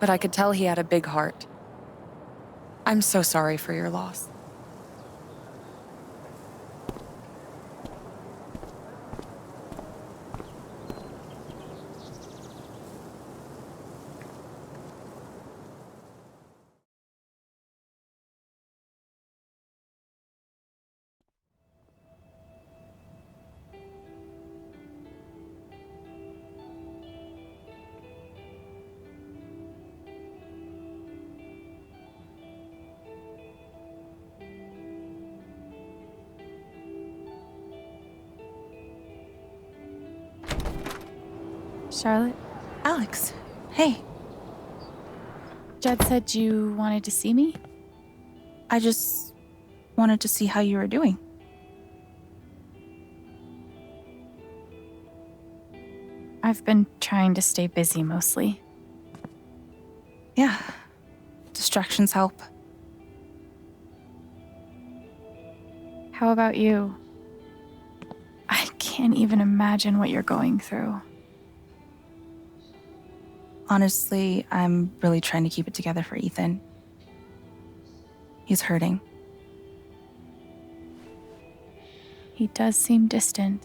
but I could tell he had a big heart. I'm so sorry for your loss. Charlotte? Alex, hey. Jed said you wanted to see me? I just wanted to see how you were doing. I've been trying to stay busy mostly. Yeah, distractions help. How about you? I can't even imagine what you're going through. Honestly, I'm really trying to keep it together for Ethan. He's hurting. He does seem distant.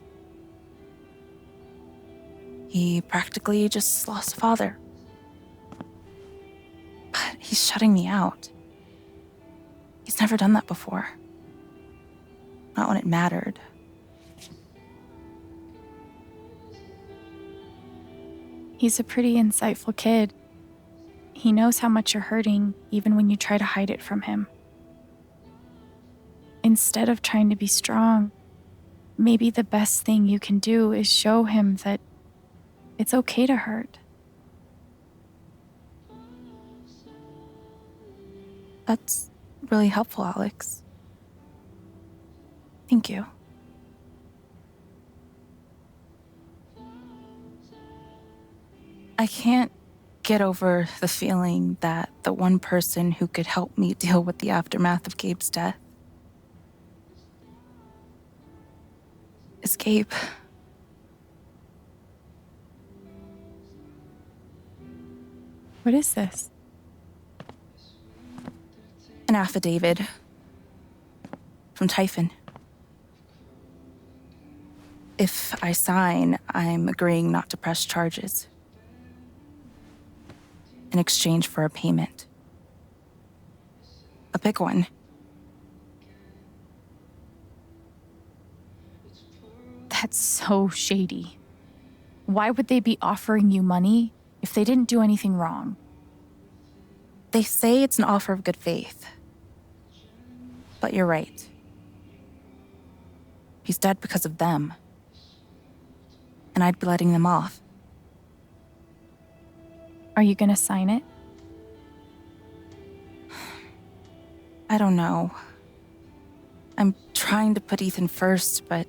He practically just lost a father. But he's shutting me out. He's never done that before. Not when it mattered. He's a pretty insightful kid. He knows how much you're hurting, even when you try to hide it from him. Instead of trying to be strong, maybe the best thing you can do is show him that it's okay to hurt. That's really helpful, Alex. Thank you. I can't get over the feeling that the one person who could help me deal with the aftermath of Gabe's death is Gabe. What is this? An affidavit from Typhon. If I sign, I'm agreeing not to press charges in exchange for a payment. A big one. That's so shady. Why would they be offering you money if they didn't do anything wrong? They say it's an offer of good faith. But you're right. He's dead because of them. And I'd be letting them off. Are you gonna sign it? I don't know. I'm trying to put Ethan first, but...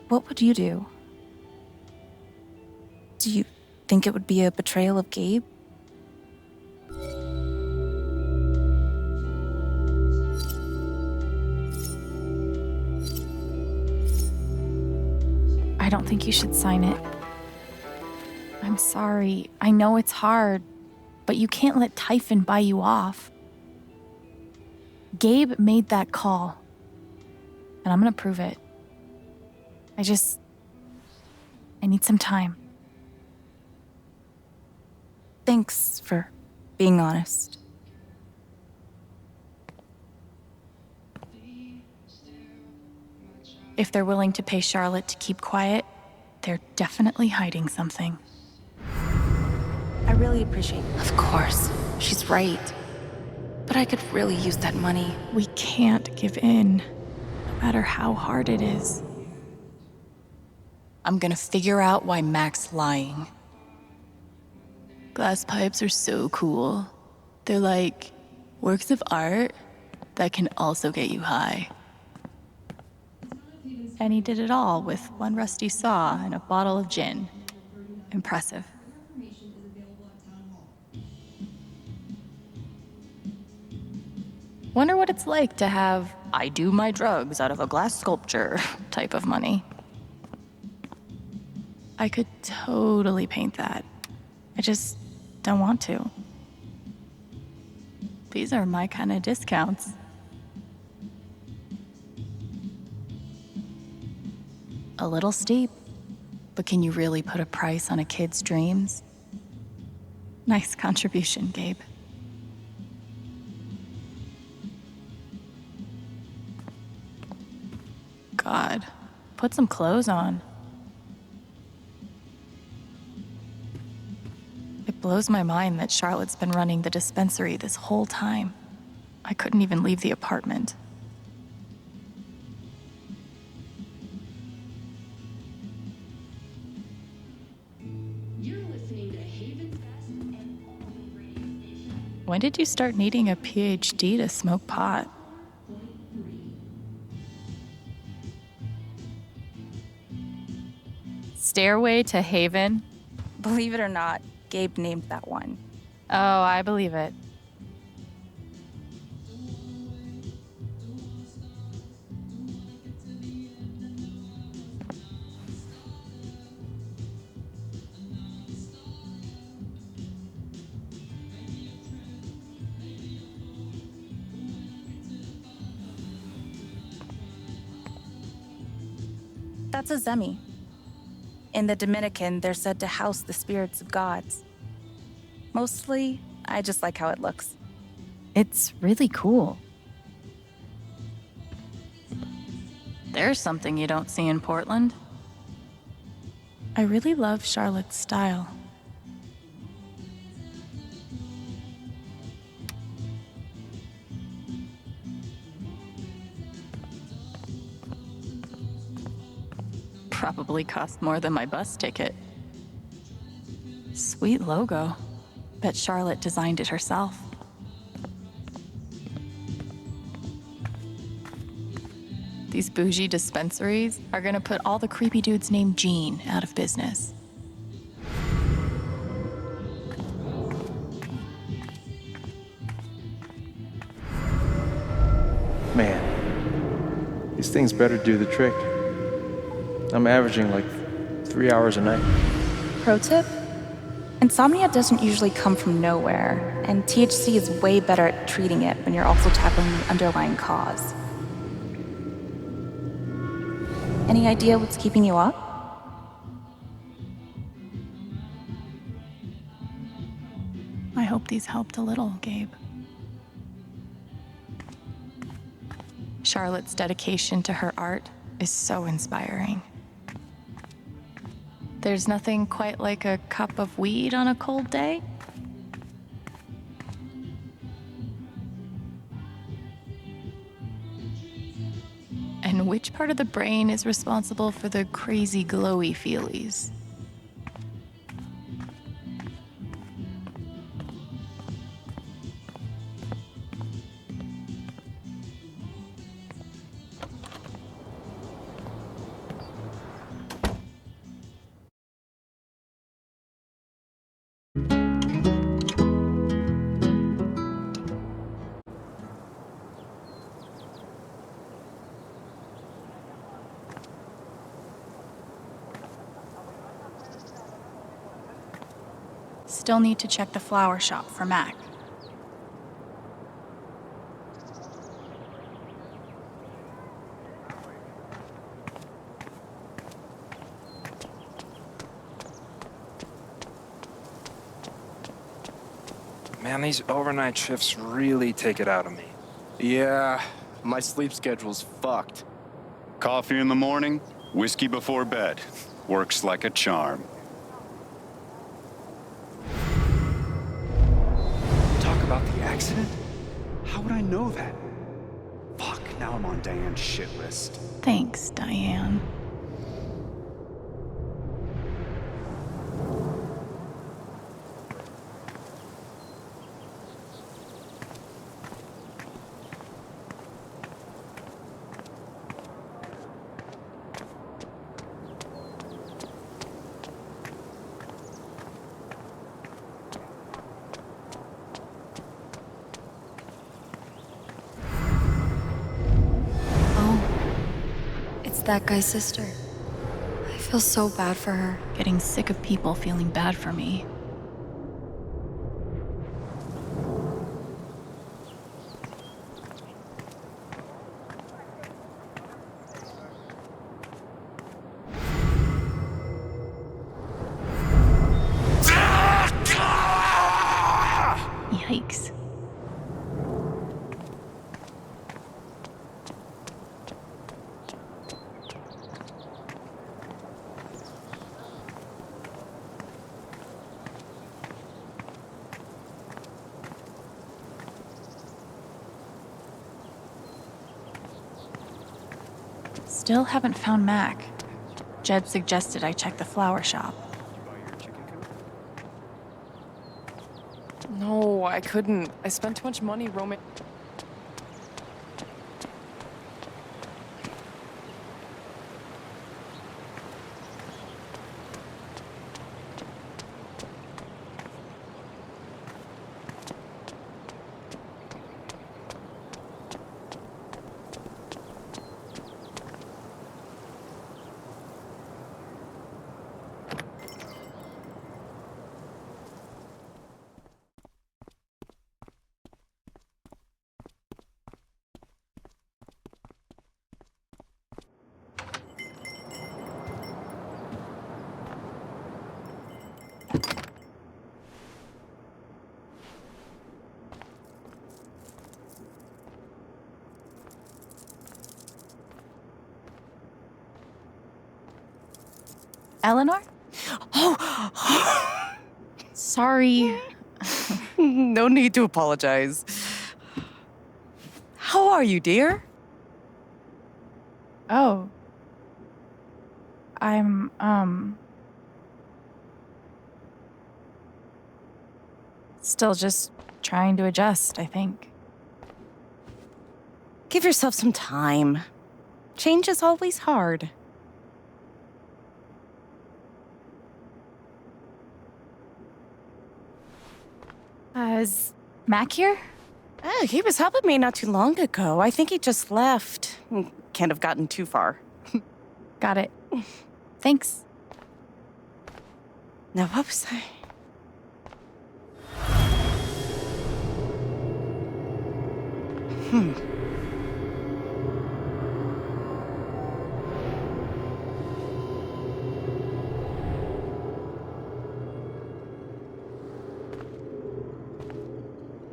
What would you do? Do you think it would be a betrayal of Gabe? I don't think you should sign it. I'm sorry. I know it's hard, but you can't let Typhon buy you off. Gabe made that call, and I'm gonna prove it. I need some time. Thanks for being honest. If they're willing to pay Charlotte to keep quiet, they're definitely hiding something. I really appreciate it. Of course. She's right. But I could really use that money. We can't give in, no matter how hard it is. I'm gonna figure out why Mac's lying. Glass pipes are so cool. They're like works of art that can also get you high. And he did it all with one rusty saw and a bottle of gin. Impressive. Wonder what it's like to have I do my drugs out of a glass sculpture type of money. I could totally paint that. I just don't want to. These are my kind of discounts. A little steep, but can you really put a price on a kid's dreams? Nice contribution, Gabe. God, put some clothes on. It blows my mind that Charlotte's been running the dispensary this whole time. I couldn't even leave the apartment. When did you start needing a PhD to smoke pot? Stairway to Haven? Believe it or not, Gabe named that one. Oh, I believe it. That's a Zemi. In the Dominican, they're said to house the spirits of gods. Mostly, I just like how it looks. It's really cool. There's something you don't see in Portland. I really love Charlotte's style. Probably cost more than my bus ticket. Sweet logo. Bet Charlotte designed it herself. These bougie dispensaries are gonna put all the creepy dudes named Gene out of business. Man, these things better do the trick. I'm averaging like 3 hours a night. Pro tip? Insomnia doesn't usually come from nowhere, and THC is way better at treating it when you're also tackling the underlying cause. Any idea what's keeping you up? I hope these helped a little, Gabe. Charlotte's dedication to her art is so inspiring. There's nothing quite like a cup of weed on a cold day. And which part of the brain is responsible for the crazy glowy feelies? Still need to check the flower shop for Mac. Man, these overnight shifts really take it out of me. Yeah, my sleep schedule's fucked. Coffee in the morning, whiskey before bed. Works like a charm. Talk about the accident? How would I know that? Fuck, now I'm on Diane's shit list. Thanks, Diane. that guy's sister. I feel so bad for her. Getting sick of people feeling bad for me. Yikes. Still haven't found Mac. Jed suggested I check the flower shop. No, I couldn't. I spent too much money roaming. Eleanor? Oh! Sorry. No need to apologize. How are you, dear? Oh. I'm, still just trying to adjust, I think. Give yourself some time. Change is always hard. Is Mac here? Oh, he was helping me not too long ago. I think he just left. Can't have gotten too far. Got it. Thanks. Now, what was I?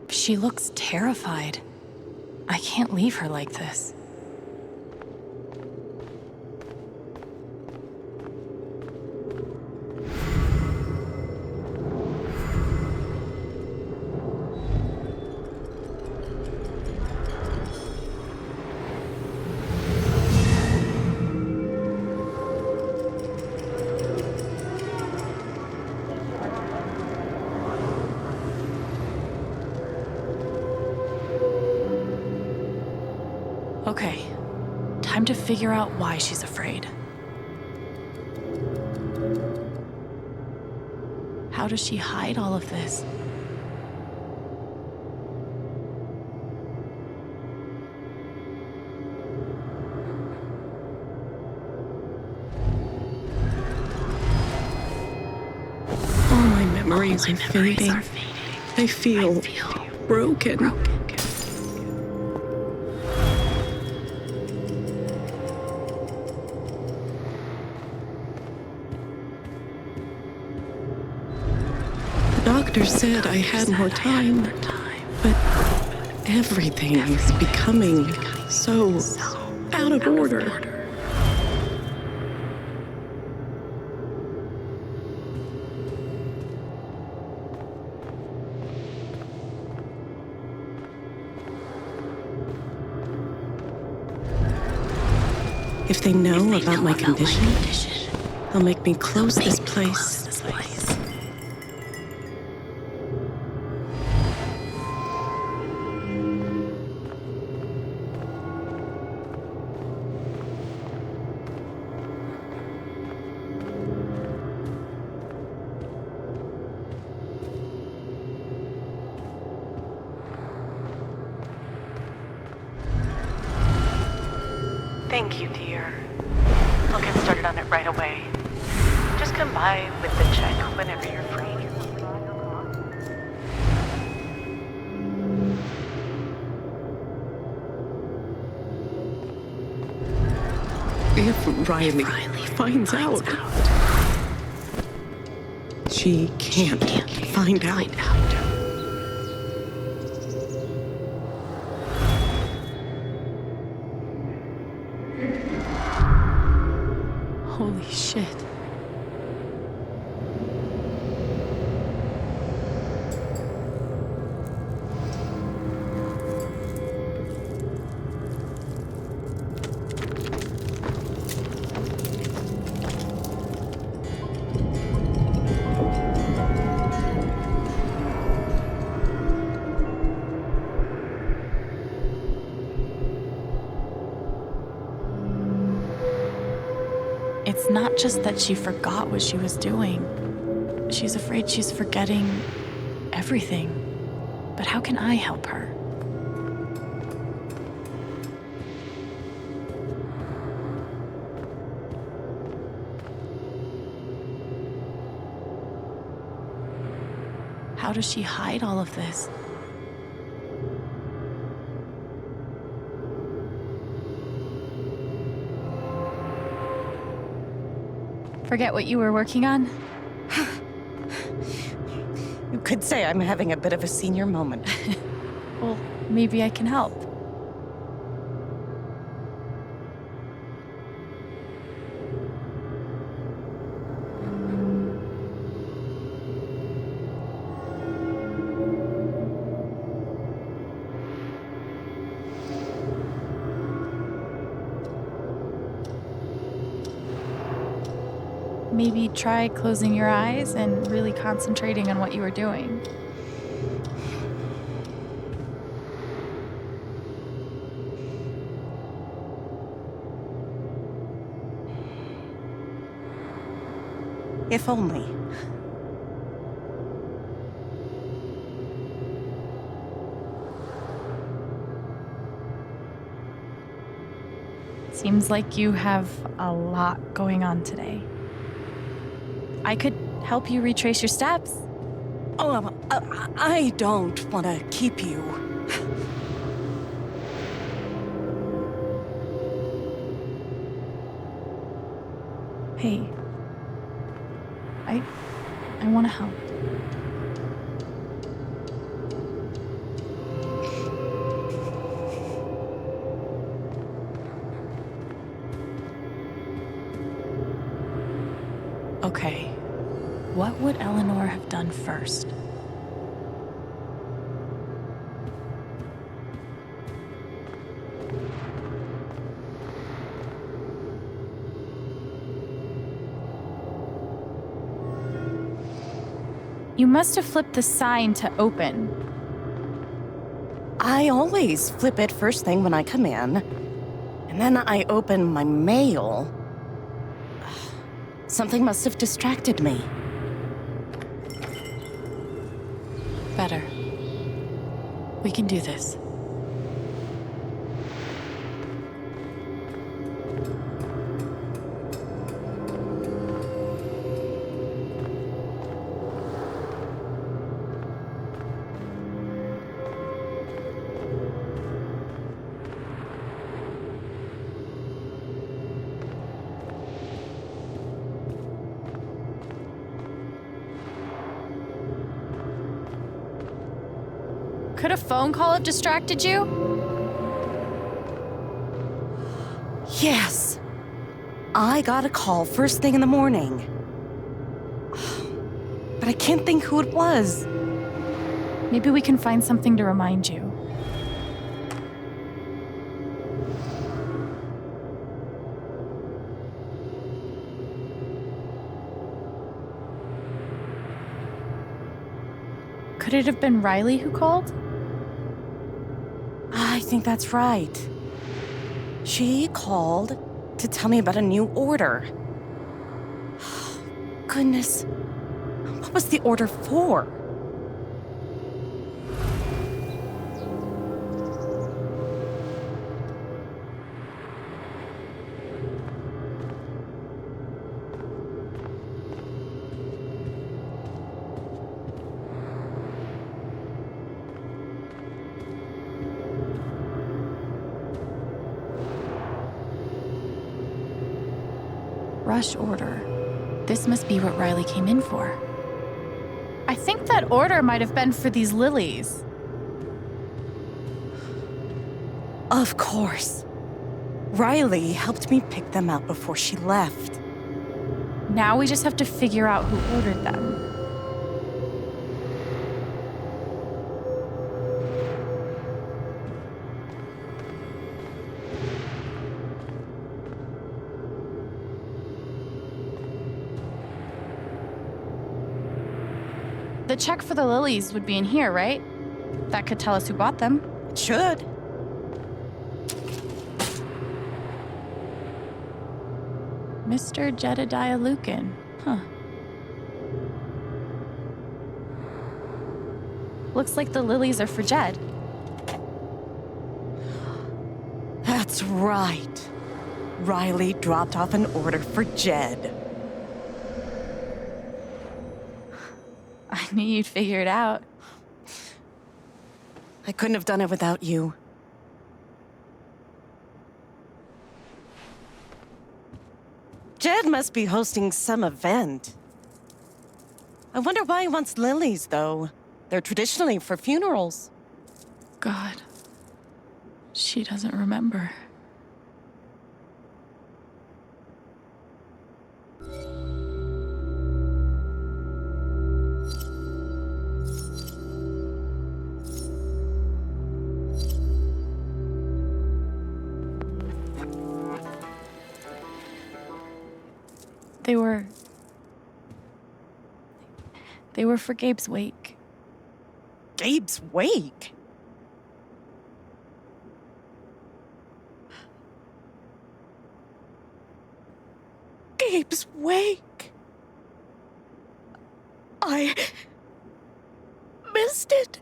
She looks terrified. I can't leave her like this. Okay, time to figure out why she's afraid. How does she hide all of this? All my memories are fading. I feel broken. The doctor said I had more time, but everything is becoming so out of order. If they know about my condition, they'll make me close this place. Thank you, dear. I'll get started on it right away. Just come by with the check whenever you're free. If Riley finds out, she can't find out. Holy shit. It's not just that she forgot what she was doing. She's afraid she's forgetting everything. But how can I help her? How does she hide all of this? Forget what you were working on? You could say I'm having a bit of a senior moment. Well, maybe I can help. Maybe try closing your eyes and really concentrating on what you were doing. If only. Seems like you have a lot going on today. I could help you retrace your steps. Oh, I don't want to keep you. Hey, I want to help. Okay, what would Eleanor have done first? You must have flipped the sign to open. I always flip it first thing when I come in, and then I open my mail. Something must have distracted me. Better. We can do this. Could a phone call have distracted you? Yes. I got a call first thing in the morning. But I can't think who it was. Maybe we can find something to remind you. Could it have been Riley who called? I think that's right. She called to tell me about a new order. Goodness. What was the order for? Rush order. This must be what Riley came in for. I think that order might have been for these lilies. Of course. Riley helped me pick them out before she left. Now we just have to figure out who ordered them. The check for the lilies would be in here, right? That could tell us who bought them. It should. Mr. Jedediah Lucan. Huh. Looks like the lilies are for Jed. That's right. Riley dropped off an order for Jed. I knew you'd figure it out. I couldn't have done it without you. Jed must be hosting some event. I wonder why he wants lilies, though. They're traditionally for funerals. God, she doesn't remember. They were for Gabe's wake. Gabe's wake? Gabe's wake? I missed it.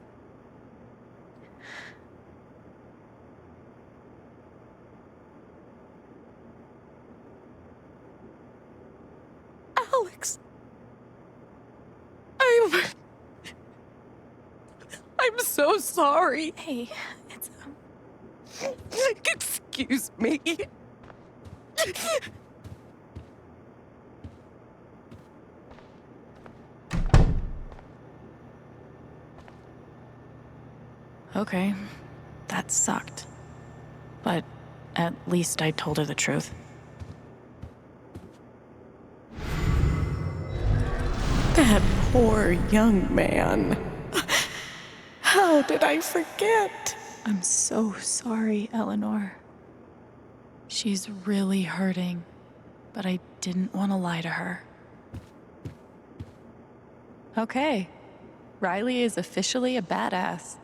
Alex. I'm so sorry. Hey, it's Excuse me. Okay, that sucked. But at least I told her the truth. That poor young man. How did I forget? I'm so sorry, Eleanor. She's really hurting, but I didn't want to lie to her. Okay, Riley is officially a badass.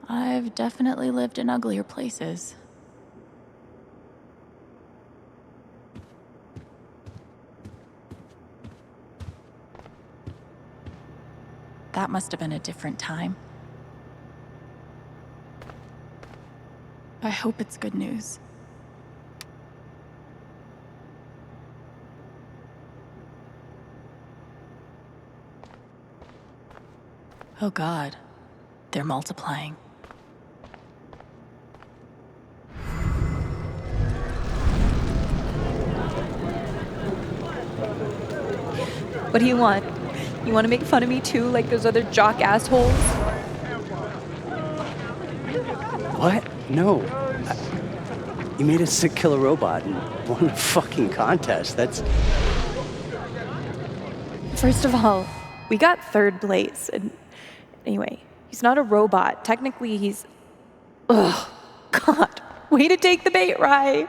I've definitely lived in uglier places. That must have been a different time. I hope it's good news. Oh God, they're multiplying. What do you want? You want to make fun of me too, like those other jock assholes? What? No. You made a sick killer robot and won a fucking contest. That's... First of all, we got third place, and anyway, he's not a robot. Technically, he's... Ugh, God, way to take the bait, Rye.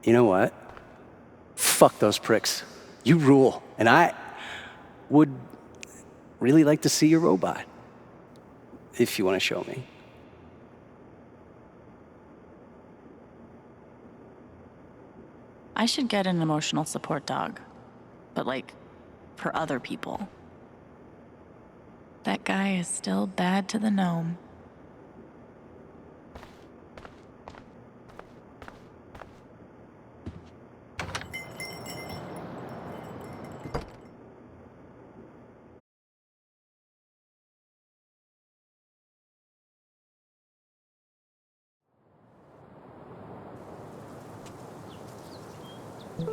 You know what? Fuck those pricks. You rule. And I would really like to see your robot. If you want to show me. I should get an emotional support dog, but like, for other people. That guy is still bad to the gnome.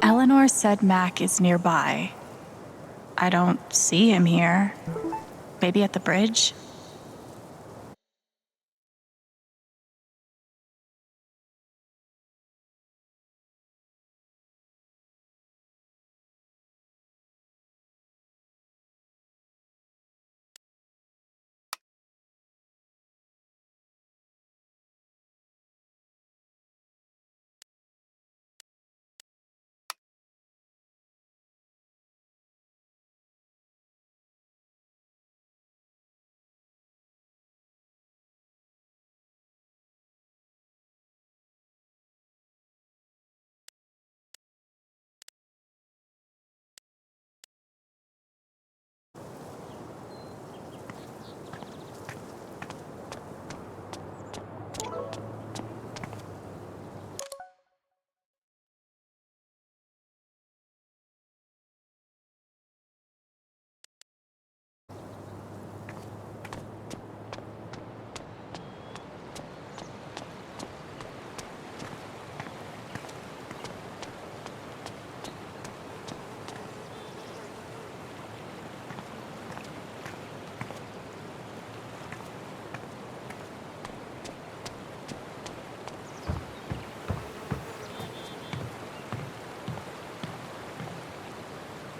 Eleanor said Mac is nearby. I don't see him here. Maybe at the bridge?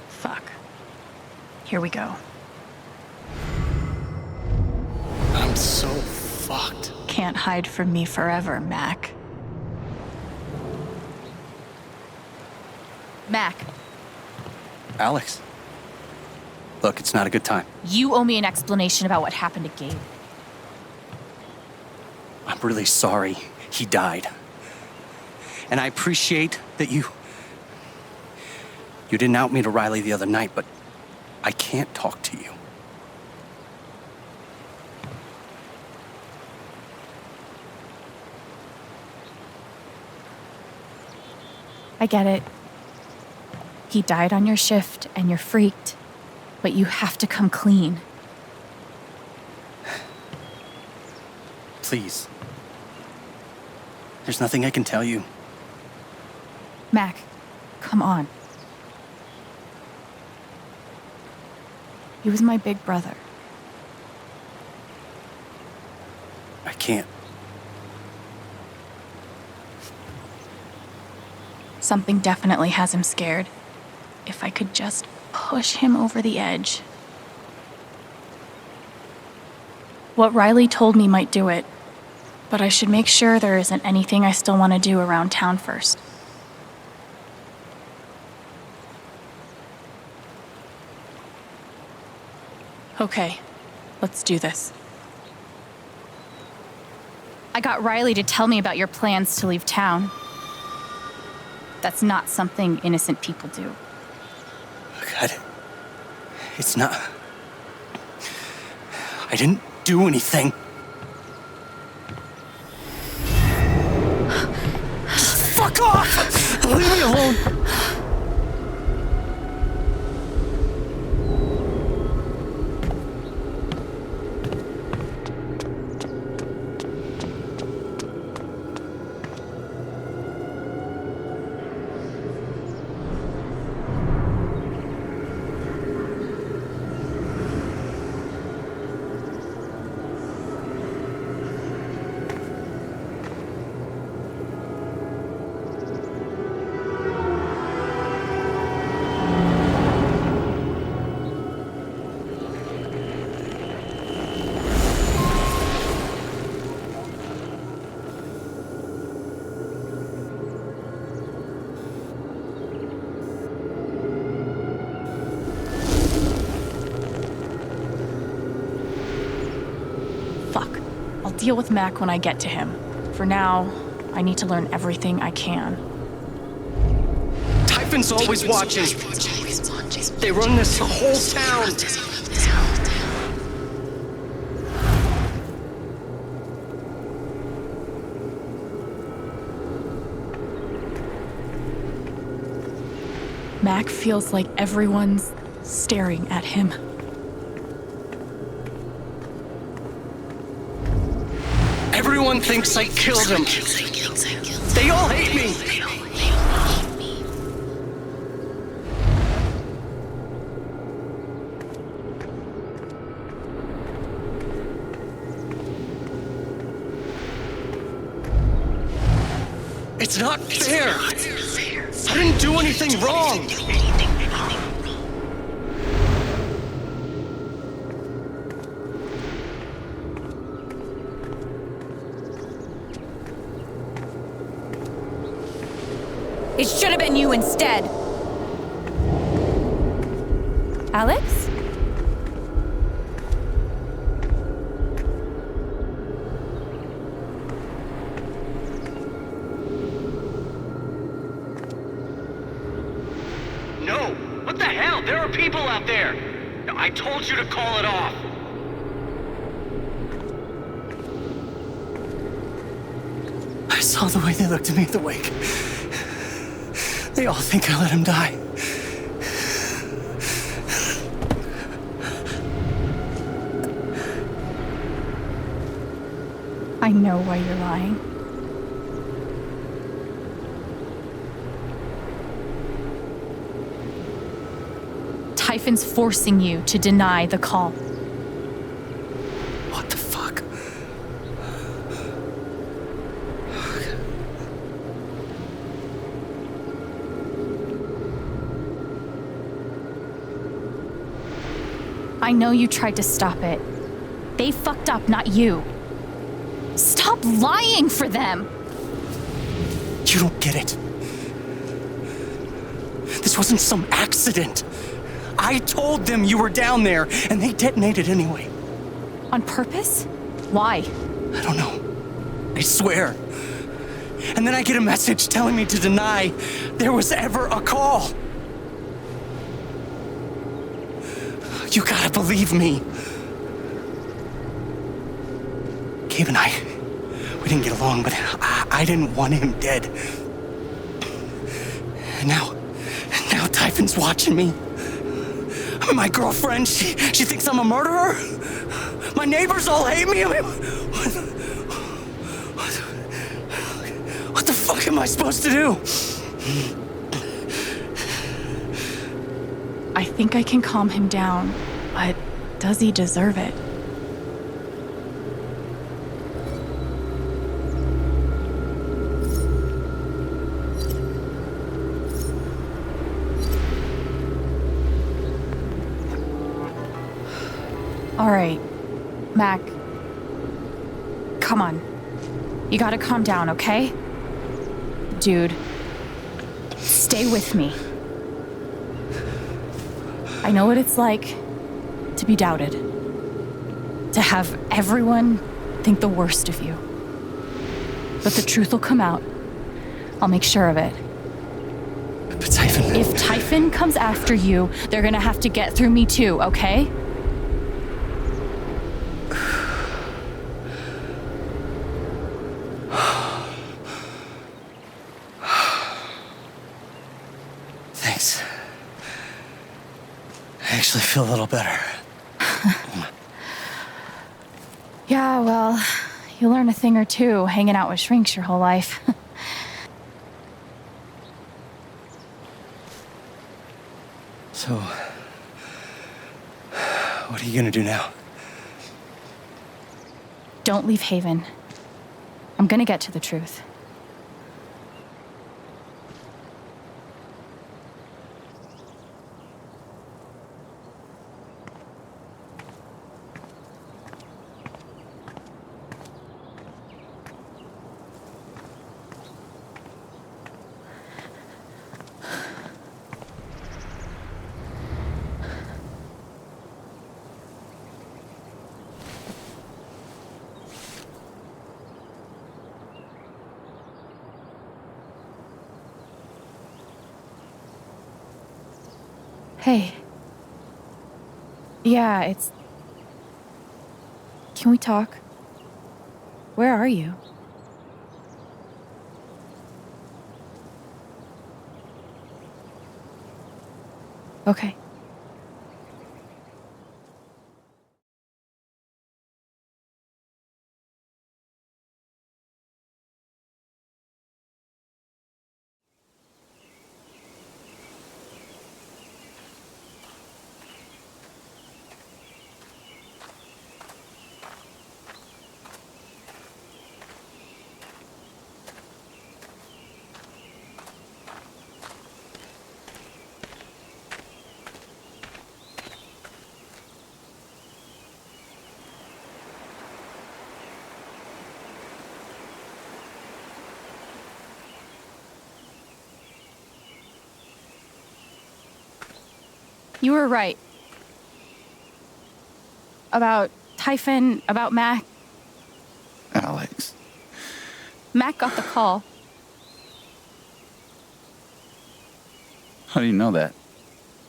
Fuck. Here we go. I'm so fucked. Can't hide from me forever, Mac. Mac, Alex. Look, it's not a good time. you owe me an explanation about what happened to Gabe. I'm really sorry he died. And I appreciate that you didn't out me to Riley the other night, but I can't talk to you. I get it. He died on your shift and you're freaked, but you have to come clean. Please. There's nothing I can tell you. Mac, come on. He was my big brother. I can't. Something definitely has him scared. If I could just push him over the edge. What Riley told me might do it, but I should make sure there isn't anything I still want to do around town first. Okay, let's do this. I got Riley to tell me about your plans to leave town. That's not something innocent people do. God, it's not. I didn't do anything. Fuck off! Leave me alone! I'll deal with Mac when I get to him. For now, I need to learn everything I can. Typhon's always watching. They run this whole town. Mac feels like everyone's staring at him. Everyone thinks I killed him. They all hate me. It's not fair. I didn't do anything wrong. It should have been you instead. Alex? No! What the hell? There are people out there! I told you to call it off! I saw the way they looked at me at the wake. They all think I let him die. I know why you're lying. Typhon's forcing you to deny the call. What the fuck? I know you tried to stop it. They fucked up, not you. Stop lying for them! You don't get it. This wasn't some accident. I told them you were down there, and they detonated anyway. On purpose? Why? I don't know. I swear. And then I get a message telling me to deny there was ever a call. You gotta believe me. Gabe and I, we didn't get along, but I didn't want him dead. And now Typhon's watching me. My girlfriend, she thinks I'm a murderer. My neighbors all hate me. I mean, what the fuck am I supposed to do? I think I can calm him down, but does he deserve it? All right, Mac, come on. You gotta calm down, okay? Dude, stay with me. I know what it's like to be doubted, to have everyone think the worst of you. But the truth will come out. I'll make sure of it. But Typhon... If Typhon comes after you, they're gonna have to get through me too, okay? Thanks. I actually feel a little better. Yeah, well, you learn a thing or two hanging out with shrinks your whole life. So, what are you gonna do now? Don't leave Haven. I'm gonna get to the truth. Hey. Yeah, it's... Can we talk? Where are you? Okay. You were right. About Typhon, about Mac. Alex. Mac got the call. How do you know that?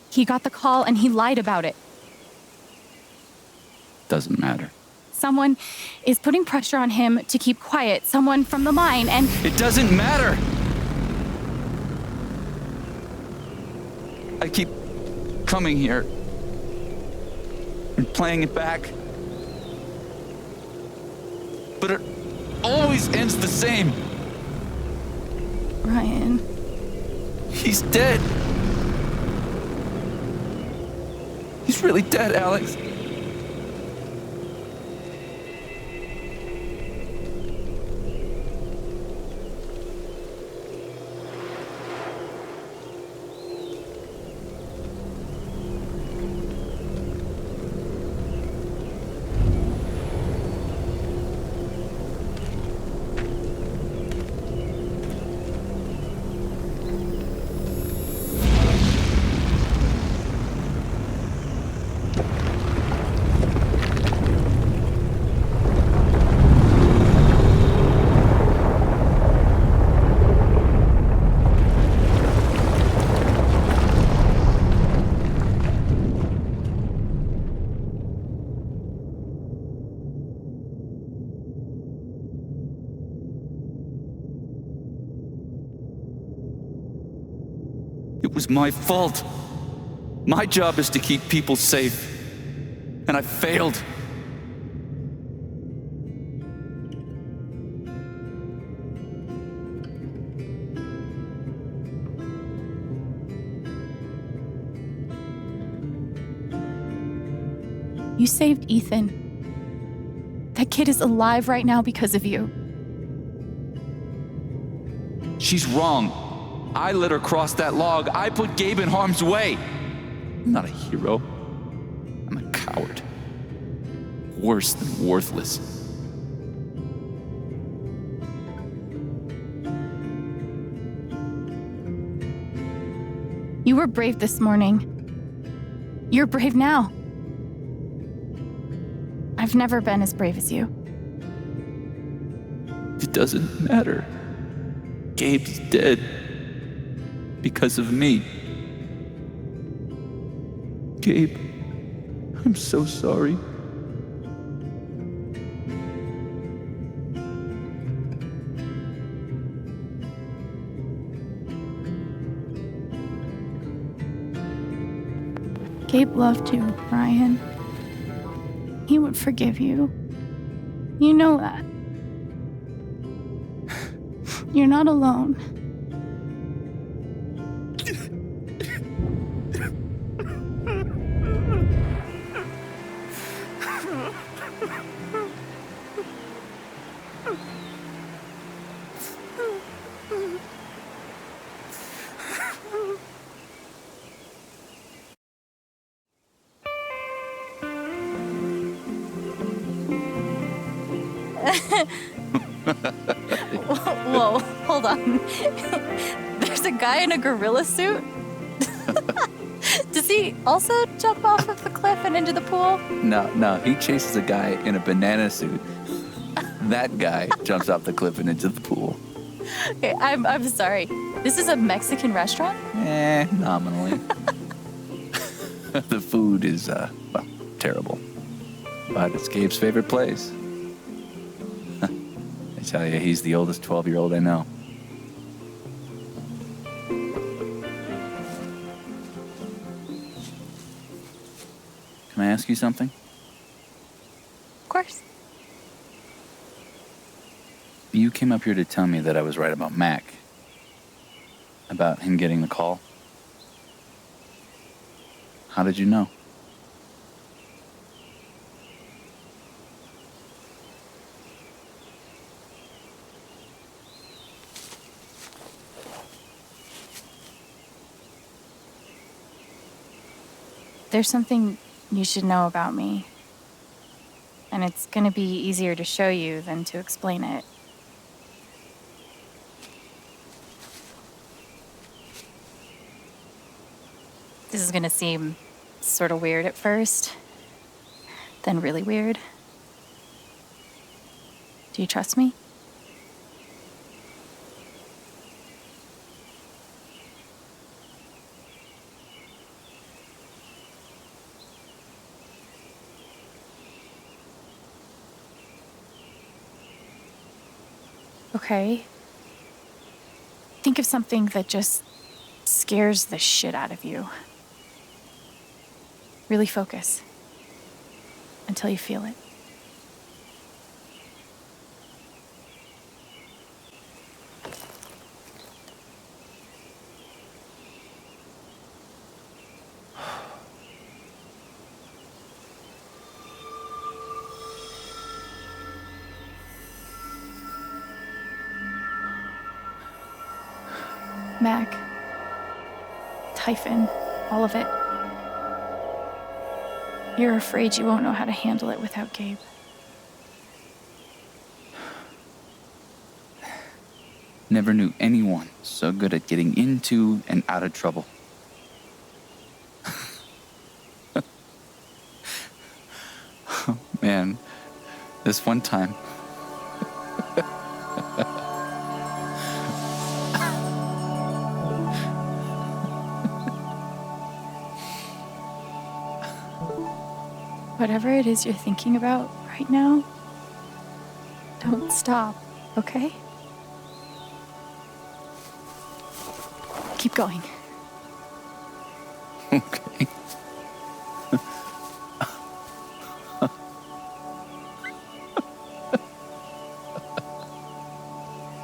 He got the call and he lied about it. Doesn't matter. Someone is putting pressure on him to keep quiet. Someone from the mine, and... It doesn't matter! I keep coming here and playing it back. But it always ends the same. Ryan. He's dead. He's really dead, Alex. It was my fault. My job is to keep people safe. And I failed. You saved Ethan. That kid is alive right now because of you. She's wrong. I let her cross that log. I put Gabe in harm's way. I'm not a hero. I'm a coward. Worse than worthless. You were brave this morning. You're brave now. I've never been as brave as you. It doesn't matter. Gabe's dead. Because of me. Gabe, I'm so sorry. Gabe loved you, Ryan. He would forgive you. You know that. You're not alone. Whoa, hold on. There's a guy in a gorilla suit? Does he also jump off of the cliff and into the pool? No, he chases a guy in a banana suit. That guy jumps off the cliff and into the pool. Okay, I'm sorry. This is a Mexican restaurant? Nominally. The food is, well, terrible. But it's Gabe's favorite place. I tell you, he's the oldest 12-year-old I know. Can I ask you something? Of course. You came up here to tell me that I was right about Mac. About him getting the call. How did you know? There's something you should know about me. And it's gonna be easier to show you than to explain it. This is gonna seem sort of weird at first, then really weird. Do you trust me? Okay. Think of something that just scares the shit out of you. Really focus until you feel it. Mac, Typhon, all of it. You're afraid you won't know how to handle it without Gabe. Never knew anyone so good at getting into and out of trouble. Oh, man, this one time. Whatever it is you're thinking about right now, don't stop, okay? Keep going. Okay.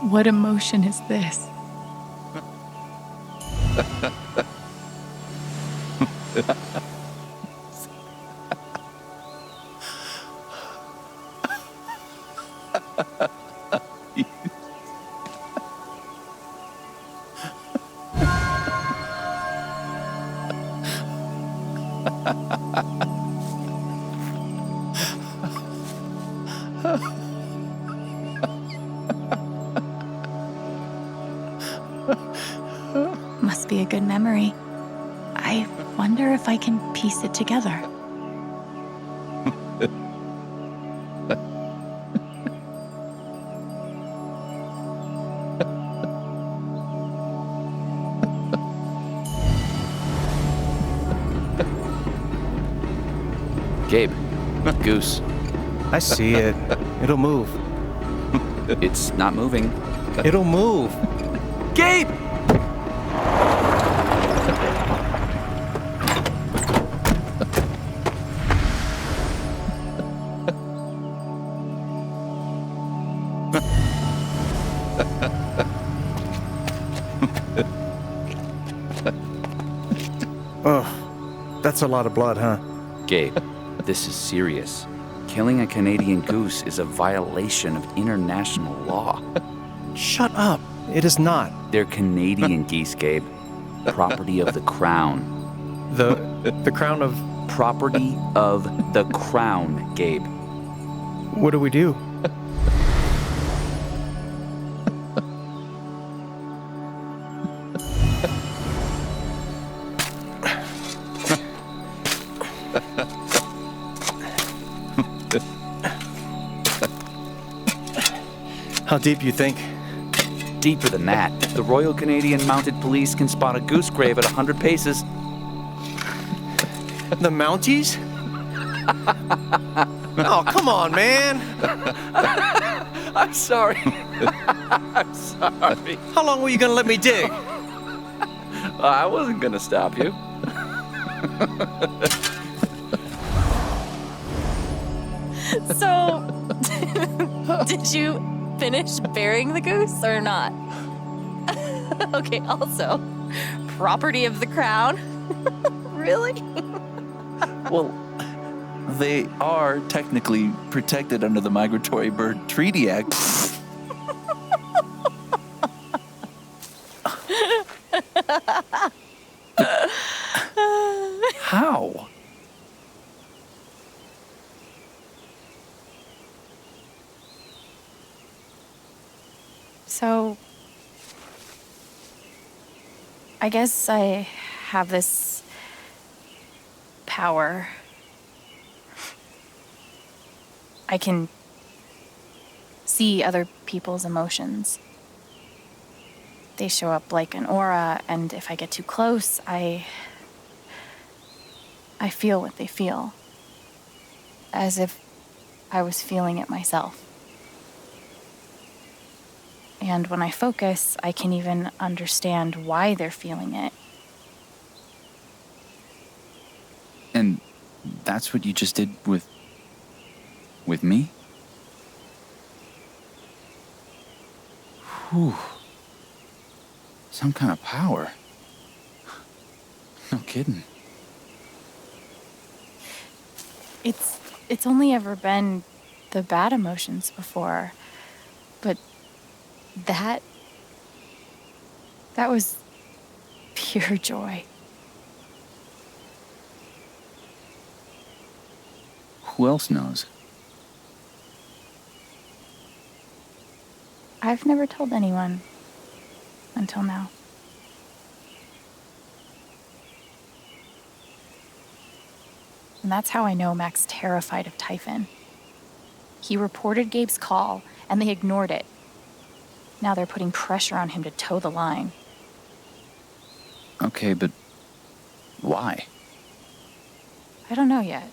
What emotion is this? Must be a good memory. I wonder if I can piece it together. Gabe, Goose. I see it. It'll move. It's not moving. It'll move. Gabe! Oh, that's a lot of blood, huh? Gabe, this is serious. Killing a Canadian goose is a violation of international law. Shut up. It is not. They're Canadian geese, Gabe. Property of the Crown. The crown of... Property of the Crown, Gabe. What do we do? How deep you think? Deeper than that. The Royal Canadian Mounted Police can spot a goose grave at 100 paces. The Mounties? Oh, come on, man. I'm sorry. I'm sorry. How long were you gonna let me dig? I wasn't gonna stop you. So, did you finish burying the goose or not? Okay, also, property of the Crown? Really? Well, they are technically protected under the Migratory Bird Treaty Act. How? So, I guess I have this power. I can see other people's emotions. They show up like an aura, and if I get too close, I feel what they feel. As if I was feeling it myself. And when I focus, I can even understand why they're feeling it. And that's what you just did with me? Whew. Some kind of power. No kidding. It's only ever been the bad emotions before, but that was pure joy. Who else knows? I've never told anyone until now. And that's how I know Mac's terrified of Typhon. He reported Gabe's call, and they ignored it. Now they're putting pressure on him to toe the line. Okay, but why? I don't know yet.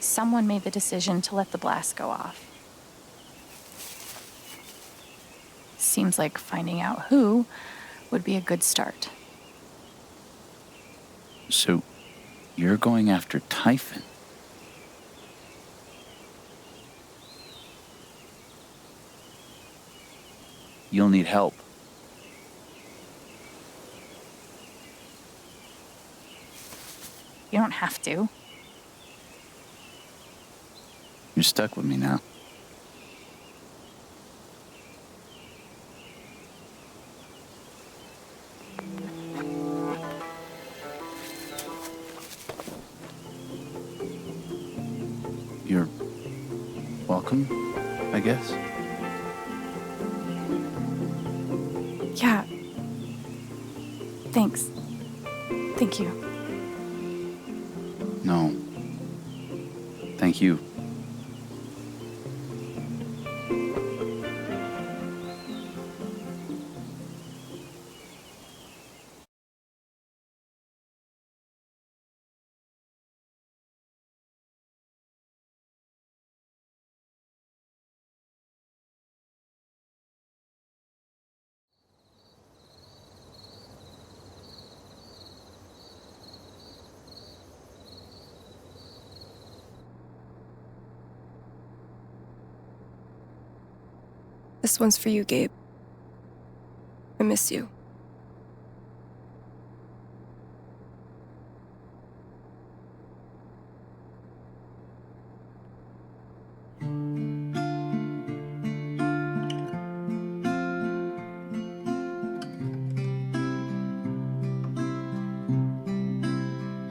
Someone made the decision to let the blast go off. Seems like finding out who would be a good start. So, you're going after Typhon? You'll need help. You don't have to. You're stuck with me now. You're welcome, I guess. Yeah. Thanks. Thank you. No. Thank you. This one's for you, Gabe. I miss you.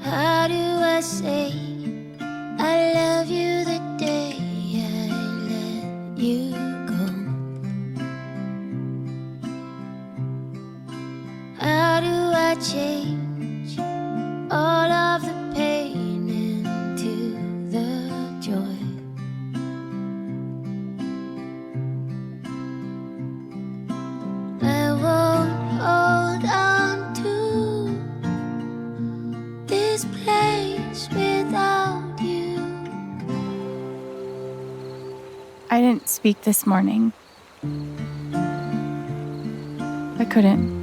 How do I say I love you the day I let you go? How do I change all of the pain into the joy? I won't hold on to this place without you. I didn't speak this morning. I couldn't.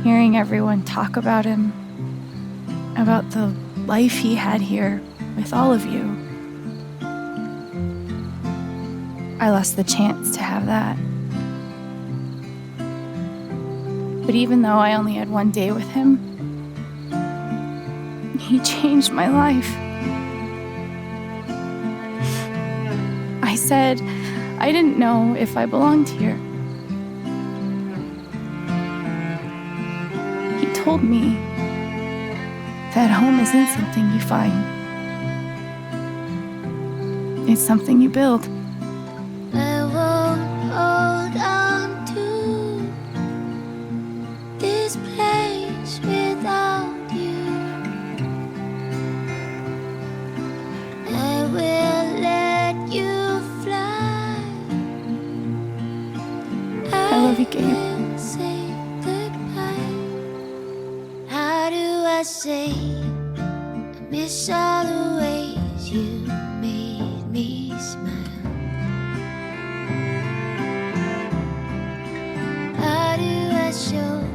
Hearing everyone talk about him, about the life he had here with all of you, I lost the chance to have that. But even though I only had one day with him, he changed my life. I said I didn't know if I belonged here. He told me that home isn't something you find. It's something you build. I won't hold on to this place Miss all the ways you made me smile. How do I show